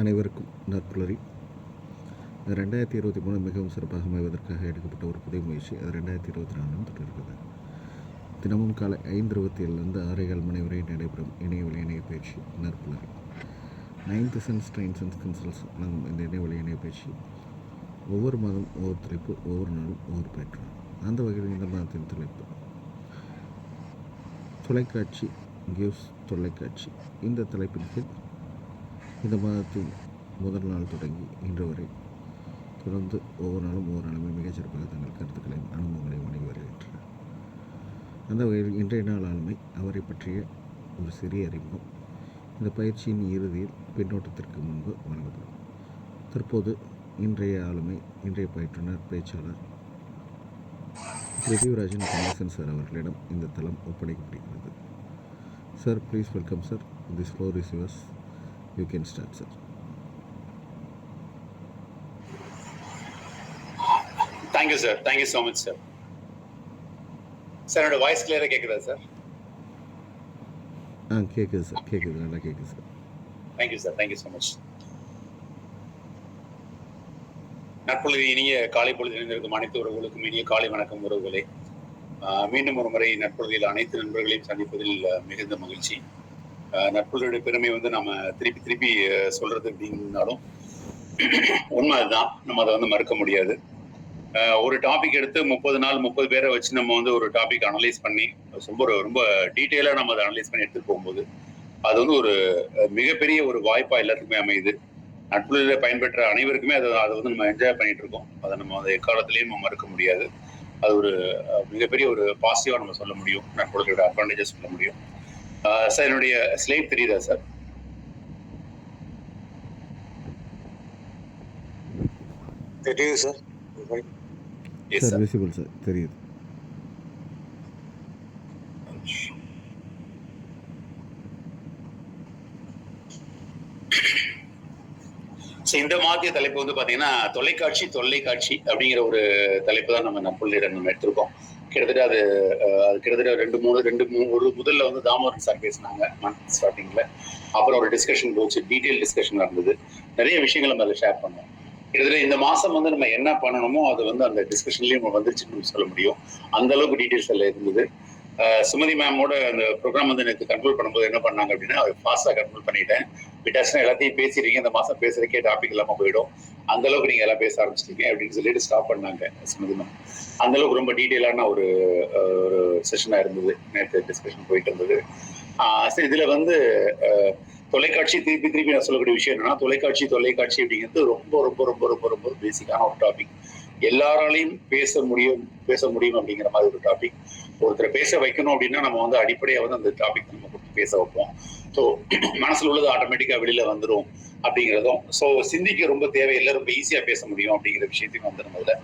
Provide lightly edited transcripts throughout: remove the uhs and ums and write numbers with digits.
அனைவருக்கும் நற்புலரி. 2023 மிகவும் சிறப்பாக அமைவதற்காக எடுக்கப்பட்ட ஒரு புதிய முயற்சி. அது 2024 தொடர்கிறது. தினமும் காலை 5:27 6:15 மணி வரை நடைபெறும் இணையவழி இணைய பயிற்சி நற்புலரி. 9th சென்ஸ் ட்ரெயின் சென்ஸ் கன்சல்ஸ் வழங்கும் இந்த இணையவழி இணைய பயிற்சி ஒவ்வொரு மாதம் ஒவ்வொரு தலைப்பு, ஒவ்வொரு நாளும் ஒவ்வொரு பயிற்சி. அந்த வகையில் இந்த மாதத்தின் தலைப்பு தொலைக்காட்சி கிவ்ஸ் தொலைக்காட்சி. இந்த தலைப்பின் கீழ் இந்த மாதத்தின் முதல் நாள் தொடங்கி இன்று வரை தொடர்ந்து ஒவ்வொரு நாளுமே மிகச்சிறப்பாக தங்கள் கருத்துக்களையும் அனுபவங்களையும் வழங்கி வருகின்றனர். அந்த வகையில் இன்றைய நாள் ஆளுமை அவரை பற்றிய ஒரு சிறிய அறிமுகம் இந்த பயிற்சியின் இறுதியில் பின்னோட்டத்திற்கு முன்பு வழங்கப்படும். தற்போது இன்றைய ஆளுமை, இன்றைய பயிற்றுனர், பேச்சாளர் பிரித்திவிராஜன் கணேசன் சார் அவர்களிடம் இந்த தளம் ஒப்படைக்கப்படுகிறது. Sir, please welcome sir. This floor is yours. You can start, sir. Thank you, sir. Thank you so much, sir. Sir, your voice clear கேக்குதா சார்? கேக்குது சார். கேக்குது, நல்லா கேக்குது sir. Thank you, sir. Thank you so much. நற்பொழுது இனிய காலை பொழுது இணைந்திருக்கும் அனைத்து உறவுகளுக்கும் இனிய காலை வணக்கம் உறவுகளே. மீண்டும் ஒரு முறை நற்பொழுதில் அனைத்து நண்பர்களையும் சந்திப்பதில் மிகுந்த மகிழ்ச்சி. நட்புகளுடைய பெருமை நம்ம திருப்பி சொல்றது அப்படின்னாலும் உண்மை அதுதான். நம்ம அதை மறுக்க முடியாது. ஒரு டாபிக் எடுத்து 30 நாள் 30 பேரை வச்சு நம்ம ஒரு டாபிக் அனலைஸ் பண்ணி ரொம்ப டீட்டெயிலா நம்ம அதை அனலைஸ் பண்ணி எடுத்துட்டு போகும்போது அது ஒரு மிகப்பெரிய ஒரு வாய்ப்பா எல்லாத்துக்குமே அமையுது. நட்புல பயன்பெற்ற அனைவருக்குமே அதை நம்ம என்ஜாய் பண்ணிட்டு இருக்கோம். அதை நம்ம அந்த எக்காலத்திலையும் நம்ம மறுக்க முடியாது. அது ஒரு மிகப்பெரிய ஒரு பாசிட்டிவா நம்ம சொல்ல முடியும். நட்புகளோட அட்வான்டேஜஸ் சொல்ல முடியும். சார், என்னுடைய ஸ்லைட் தெரியுதா சார்? தெரியுது sir. Yes sir, visible sir, தெரியுது. இந்த மாத்திய தலைப்பு பாத்தீங்கன்னா தொலைக்காட்சி அப்படிங்கிற ஒரு தலைப்பு தான் நம்ம நட்புள்ளிடம் நம்ம எடுத்திருக்கோம். கிட்டத்தட்ட அது கிட்டத்தட்ட ஒரு முதல்ல தாமோதரன் சார் பேசினாங்க ஸ்டார்டிங்ல. அப்புறம் ஒரு டிஸ்கஷன் போச்சு, டீடைல் டிஸ்கஷன் இருந்தது. நிறைய விஷயங்கள் நம்ம அதில் ஷேர் பண்ணோம். கிட்டத்தட்ட இந்த மாசம் நம்ம என்ன பண்ணணுமோ அது அந்த டிஸ்கஷன்லயும் வந்துருச்சுன்னு சொல்ல முடியும். அந்த அளவுக்கு டீடைல்ஸ் எல்லாம் இருந்தது. சுமதி மேமோட அந்த ப்ரோக்ராம் எனக்கு கண்ட்ரோல் பண்ணும்போது என்ன பண்ணாங்க அப்படின்னா, ஃபாஸ்டா கண்ட்ரோல் பண்ணிட்டேன். விட்டாச்சுன்னா எல்லாத்தையும் பேசிடுறீங்க, இந்த மாசம் பேசுறதுக்கே டாபிக் இல்லாம போயிடும், அந்த அளவுக்கு நீங்க எல்லாம் பேச ஆரம்பிச்சிட்டீங்க அப்படின்னு சொல்லிட்டு ஸ்டாப் பண்ணாங்க சுமதி மேம். அந்த அளவுக்கு ரொம்ப டீட்டெயிலான ஒரு செஷனா இருந்தது. நேற்று டிஸ்கஷன் போயிட்டு இருந்தது. சரி, இதுல தொலைக்காட்சி திருப்பி நான் சொல்லக்கூடிய விஷயம் என்னன்னா, தொலைக்காட்சி அப்படிங்கிறது ரொம்ப ரொம்ப ரொம்ப ரொம்ப ரொம்ப பேசிக்கான ஒரு டாபிக். எல்லாராலையும் பேச முடியும் அப்படிங்கிற மாதிரி ஒரு டாபிக். ஒருத்தரை பேச வைக்கணும் அப்படின்னா நம்ம அடிப்படையா அந்த டாபிக் நம்ம கொடுத்து பேச வைப்போம். ஸோ மனசுல உள்ளது ஆட்டோமேட்டிக்கா வெளியில வந்துடும் அப்படிங்கிறதும், ஸோ சிந்திக்க ரொம்ப தேவையில்லை, ரொம்ப ஈஸியா பேச முடியும் அப்படிங்கிற விஷயத்தையும் நம்ம இதுல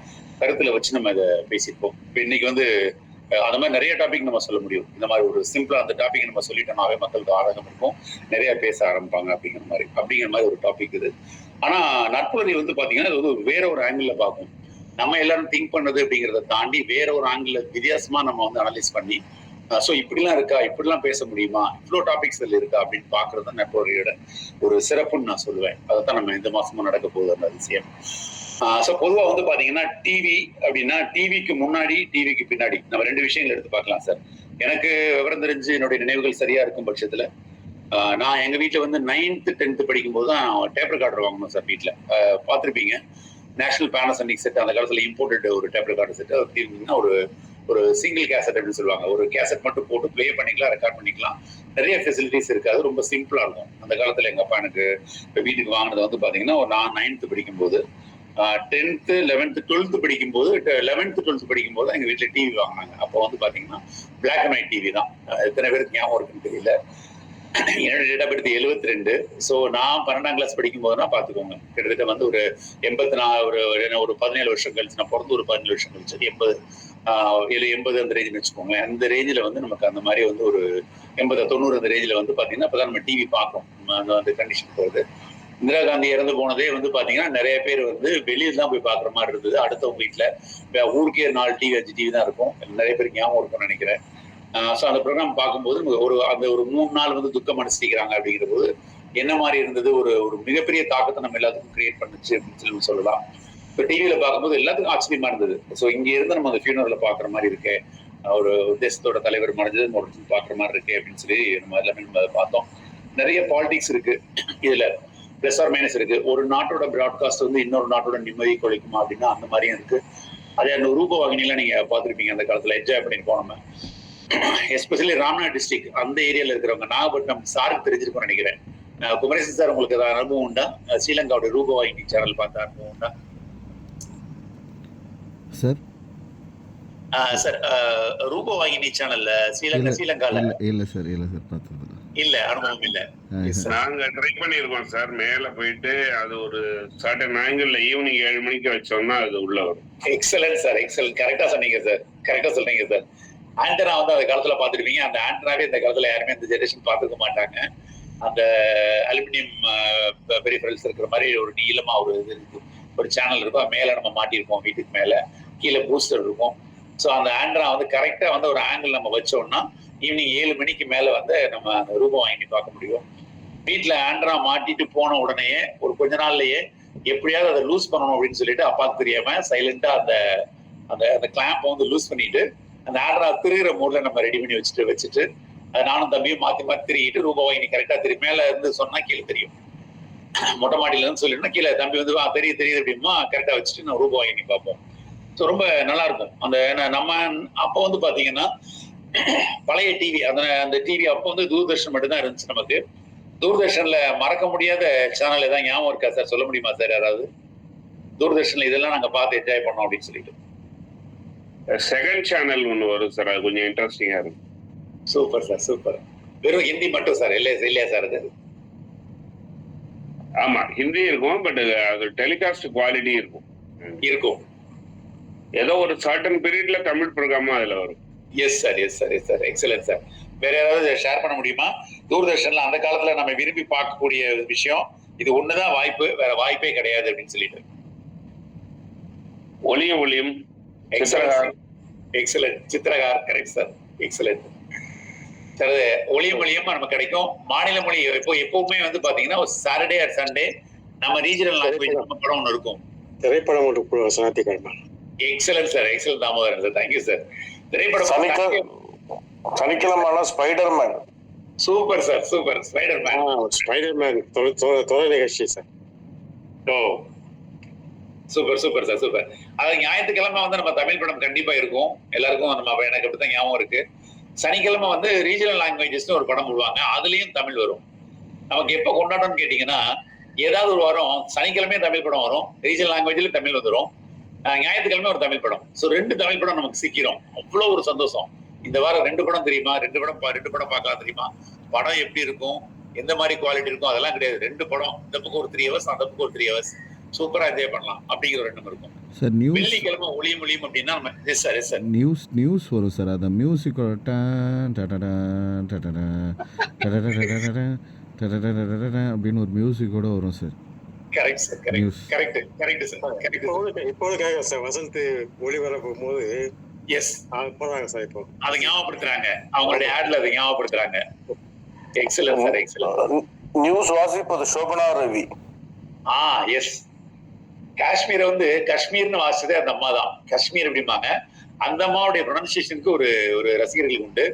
கருத்துல வச்சு நம்ம இதை பேசியிருப்போம். இப்போ இன்னைக்கு அந்த மாதிரி நிறைய டாபிக் நம்ம சொல்ல முடியும். இந்த மாதிரி ஒரு சிம்பிளா அந்த டாபிக் நம்ம சொல்லிட்டோம்னாவே மக்களுக்கு ஆதகம் இருக்கும், நிறைய பேச ஆரம்பிப்பாங்க அப்படிங்கிற மாதிரி ஒரு டாபிக் இது. ஆனா நட்புறவை பாத்தீங்கன்னா இது வேற ஒரு ஆங்கிள் பார்க்கும். நம்ம எல்லாரும் திங்க் பண்ணது அப்படிங்கிறத தாண்டி வேற ஒரு ஆங்கிள் வித்தியாசமா நம்ம அனலைஸ் பண்ணி, ஸோ இப்படிலாம் இருக்கா, இப்படிலாம் பேச முடியுமா, இவ்வளோ டாபிக்ஸ் இருக்கா அப்படின்னு பாக்குறது நட்புறவையோட ஒரு சிறப்புன்னு நான் சொல்லுவேன். அதைத்தான் நம்ம இந்த மாசமும் நடக்க போகுது அந்த விஷயம். ஸோ பொதுவாக பாத்தீங்கன்னா டிவி அப்படின்னா டிவிக்கு முன்னாடி டிவிக்கு பின்னாடி நம்ம ரெண்டு விஷயங்கள் எடுத்து பார்க்கலாம் சார். எனக்கு விவரம் தெரிஞ்சு என்னுடைய நினைவுகள் சரியா இருக்கும் பட்சத்துல நான் எங்க வீட்டுல 9th 10th படிக்கும் போது தான் டேப் ரெக்கார்டர் வாங்கணும் சார். வீட்டுல பார்த்துருப்பீங்க, நேஷனல் பேனாசோனிக் செட், அந்த காலத்துல இம்போர்ட்டட் ஒரு டேப் ரெக்கார்டர் செட். அது தீர்ந்தீங்கன்னா ஒரு சிங்கிள் கேசட் அப்படின்னு சொல்லுவாங்க. ஒரு கேசட் மட்டும் போட்டு பிளே பண்ணிக்கலாம், ரெக்கார்ட் பண்ணிக்கலாம். நிறைய ஃபெசிலிட்டிஸ் இருக்காது, ரொம்ப சிம்பிளா இருக்கும். அந்த காலத்துல எங்க அப்பா எனக்கு வீட்டுக்கு வாங்கினது பாத்தீங்கன்னா நான் 9th படிக்கும்போது, 10th 11th 12th படிக்கும்போது, 11th 12th படிக்கும்போது எங்க வீட்டுல டிவி வாங்கினாங்க. அப்போ பாத்தீங்கன்னா பிளாக் அண்ட் ஒயிட் டிவி தான். எத்தனை பேருக்கு ஞாபகம் இருக்குன்னு தெரியல. என்னோட டேட் ஆஃப் பர்த் 72. ஸோ நான் 12ஆம் கிளாஸ் படிக்கும் போதுனா பாத்துக்கோங்க, கிட்டத்தட்ட ஒரு 84 ஒரு 17 வருஷம் கழிச்சு, நான் பிறந்து ஒரு 17 வருஷம் கழிச்சு 80 அந்த ரேஞ்சுன்னு வச்சுக்கோங்க. அந்த ரேஞ்சில் நமக்கு அந்த மாதிரி ஒரு 80 90 அந்த ரேஞ்சில் பாத்தீங்கன்னா அப்பதான் நம்ம டிவி பார்ப்போம். அந்த கண்டிஷன் போகுது. இந்திரா காந்தி இறந்து போனதே பாத்தீங்கன்னா நிறைய பேர் வெளியே தான் போய் பாக்குற மாதிரி இருந்தது. அடுத்தவங்க வீட்டுல ஊருக்கே 4 டிவி 5 டிவி தான் இருக்கும். நிறைய பேருக்கு ஞாபகம் இருக்கும்னு நினைக்கிறேன். ஸோ அந்த ப்ரோக்ராம் பார்க்கும்போது ஒரு 3 நாள் துக்கம் அனுஷ்டிக்கிறாங்க அப்படிங்கிற போது என்ன மாதிரி இருந்தது, ஒரு ஒரு மிகப்பெரிய தாக்கத்தை நம்ம எல்லாத்துக்கும் கிரியேட் பண்ணுச்சு அப்படின்னு சொல்லி சொல்லலாம். இப்போ டிவியில பார்க்கும்போது எல்லாத்துக்கும் ஆச்சரியமா இருந்தது. ஸோ இங்க இருந்து நம்ம அந்த ஃபியூனரல பாக்குற மாதிரி இருக்கு, ஒரு தேசத்தோட தலைவர் மறைஞ்சது ஒரு பாக்குற மாதிரி இருக்கு அப்படின்னு சொல்லி நம்ம எல்லாமே நம்ம அதை பார்த்தோம். நிறைய பாலிடிக்ஸ் இருக்கு இதுல, பிளஸ் ஆர் மைனஸ் இருக்கு. ஒரு நாட்டோட பிராட்காஸ்ட் வந்து இன்னொரு நாட்டோட நிம்மதி கொலைக்குமா அப்படின்னா அந்த மாதிரியும் இருக்கு. அதே அந்த ரூபவாகினிலாம் நீங்க பார்த்துருப்பீங்க அந்த காலத்துல, என்ஜாய் பண்ணிட்டு போனோம். எஸ்பெஷலி ராம்நாத் டிஸ்ட்ரிக்ட் அந்த ஏரியால இருக்கிறவங்க, நாகப்பட்டினம் சாருக்கு தெரிஞ்சிருக்கும் நினைக்கிறேன். குமரேசன் சார், உங்களுக்கு ஏதாவது அனுபவம் உண்டா? ஸ்ரீலங்காவோட ரூபவாகினி சேனல் பார்த்த அனுபவம் உண்டா சார்? சார் ரூபவாகினி சேனல்ல ஸ்ரீலங்கால இல்ல சார் பார்த்தது இல்ல, அனுபவம் இல்ல. நாங்க ட்ரை பண்ணிருக்கோம் சார். மேல போயிட்டு அது ஒரு சர்டன் ஆங்கிள் ஈவினிங் 7 மணிக்கு வச்சோம்னா அது உள்ள வரும். Excellent sir, excellent. கரெக்டா சொன்னீங்க சார், கரெக்டா சொல்றீங்க சார். ஆண்டனா வந்து அந்த காலத்துல பாத்துருப்பீங்க. அந்த ஆண்டனாவே இந்த காலத்துல யாருமே இந்த ஜெனரேஷன் பாத்துக்க மாட்டாங்க. அந்த அலுமினியம் பெரிஃபரல்ஸ் இருக்கிற மாதிரி ஒரு நீளமா ஒரு இது இருக்கு, ஒரு சேனல் இருக்கும். மேல நம்ம மாட்டிருப்போம் வீட்டுக்கு மேல, கீழே பூஸ்டர் இருக்கும். ஸோ அந்த ஆண்டனா வந்து கரெக்டா வந்து ஒரு ஆங்கிள் நம்ம வச்சோம்னா ஈவினிங் 7 மணிக்கு மேல வந்து நம்ம அந்த ரூபவாகினி பார்க்க முடியும். வீட்டுல ஆண்டனா மாட்டிட்டு போன உடனேயே ஒரு கொஞ்ச நாள்லயே எப்படியாவது அதை லூஸ் பண்ணணும் அப்படின்னு சொல்லிட்டு அப்பாவுக்கு தெரியாம சைலண்டா அந்த அந்த அந்த கிளாம்பை வந்து லூஸ் பண்ணிட்டு அந்த ஆண்டனா திருகிற மூட்ல நம்ம ரெடி பண்ணி வச்சுட்டு அது நானும் தம்பியும் மாத்தி திருகிட்டு ரூபவாகினி கரெக்டா திரும்பி மேல இருந்து சொன்னா கீழே தெரியும். மொட்டை மாடியில இருந்து சொல்லிட்டு கீழே தம்பி வந்து தெரியுது அப்படிமா கரெக்டா வச்சுட்டு நம்ம ரூபவாகினி பார்ப்போம். ஸோ ரொம்ப நல்லா இருக்கும். அந்த நம்ம அப்போ வந்து பாத்தீங்கன்னா பழைய டிவி, அந்த டிவி அப்போ வந்து தூர்தர்ஷன் மட்டும்தான் இருந்துச்சு நமக்கு. தூர்தர்ஷன்ல மறக்க முடியாத சேனல் ஏதாவது ஞாபகம் இருக்கா சார்? சொல்ல முடியுமா சார் யாராவது? தூர்தர்ஷன்ல இதெல்லாம் நாங்க பார்த்து என்ஜாய் பண்ணோம் அப்படின்னு சொல்லிட்டு. செகண்ட் சேனல் ஒன்று வரும் சார், அது கொஞ்சம் இன்ட்ரெஸ்டிங்கா இருக்கும். Super sir, super. வெறும் ஹிந்தி மட்டும் சார்? இல்லையா சார் அது? ஆமா, ஹிந்தி இருக்கும், பட் அது டெலிகாஸ்ட் குவாலிட்டி இருக்கும். ஏதோ ஒரு சர்டன் பீரியட்ல தமிழ் ப்ரோக்ராமா அதுல வரும். Yes sir, excellent sir. வேற ஏதாவது ஷேர் பண்ண முடியுமா? தூர்தர்ஷன்ல அந்த காலத்துல நம்ம விரும்பி பார்க்கக்கூடிய விஷயம் இது ஒண்ணுதான் வாய்ப்பு, வேற வாய்ப்பே கிடையாது அப்படின்னு சொல்லிட்டு. ஒளியும் excellent. Chitrahaar, correct sir, excellent sir. ஒளியும் நமக்கு கிடைக்கும். மாநில மொழி எப்பவுமே வந்து பாத்தீங்கன்னா ஒரு சாட்டர்டே ஆர் சண்டே நம்ம ரீஜனல் லாங்குவேஜ் நம்ம படம் ஒன்று இருக்கும், திரைப்படம் ஒன்று ஞாயிற்றுக்கிழமை. Excellent sir, excellent Damodaran sir, thank you sir. திரைப்படம் சனிக்கிழமை Spiderman. Super sir, super. Spiderman தொடர் நிகழ்ச்சி sir. Oh super sir, super. அது ஞாயிற்றுக்கிழமை வந்து நம்ம தமிழ் படம் கண்டிப்பா இருக்கும் எல்லாருக்கும். நம்ம எனக்கு அப்படித்தான் ஞாபகம் இருக்கு. சனிக்கிழமை வந்து ரீஜனல் லாங்குவேஜஸ் ஒரு படம் போடுவாங்க, அதுலயும் தமிழ் வரும். நமக்கு எப்ப கொண்டாட்டம்னு கேட்டீங்கன்னா ஏதாவது ஒரு வாரம் சனிக்கிழமையும் தமிழ் படம் வரும், ரீஜனல் லாங்குவேஜ்ல தமிழ் வந்துடும், ஞாயிற்றுக்கிழமை ஒரு தமிழ் படம். ஸோ 2 தமிழ் படம் நமக்கு சிக்கிறோம். அவ்வளவு ஒரு சந்தோஷம். இந்த வாரம் 2 படம் தெரியுமா, 2 படம் பார்க்கலாம் தெரியுமா, படம் எப்படி இருக்கும், எந்த மாதிரி குவாலிட்டி இருக்கும் அதெல்லாம் கிடையாது. 2 படம், இந்த பக்கம் ஒரு 3 hours, அந்த பக்கம் ஒரு 3 hours, சூப்பரா என்ஜாய் பண்ணலாம் அப்படிங்கிற ஒரு எண்ணம் இருக்கும் சார். வெள்ளிக்கிழமை ஒளியும் அப்படின்னா நம்ம எஸ் சார் நியூஸ் வரும் சார். அந்த மியூசிக்கோட அப்படின்னு ஒரு மியூசிக்கோட வரும் sir. Correct sir, correct sir. இப்போ கேட்க சார், வசந்த் ஒளிபரப்பும் போது எஸ் போறாங்க சார். இப்போ அதை ஞாபகப்படுத்துறாங்க, அவங்களுடைய ஆட்ல அதை ஞாபகப்படுத்துறாங்க. Excellent sir, excellent. நியூஸ் வாசிப்பது சோபனா ரவி. எஸ். காஷ்மீரை வந்து காஷ்மீர்னு வாசிச்சதே அந்த அம்மா தான். காஷ்மீர் அப்படிம்பாங்க. அந்த அம்மாவுடைய ப்ரொனன்சியேஷனுக்கு ஒரு ரசிகர்கள் உண்டு.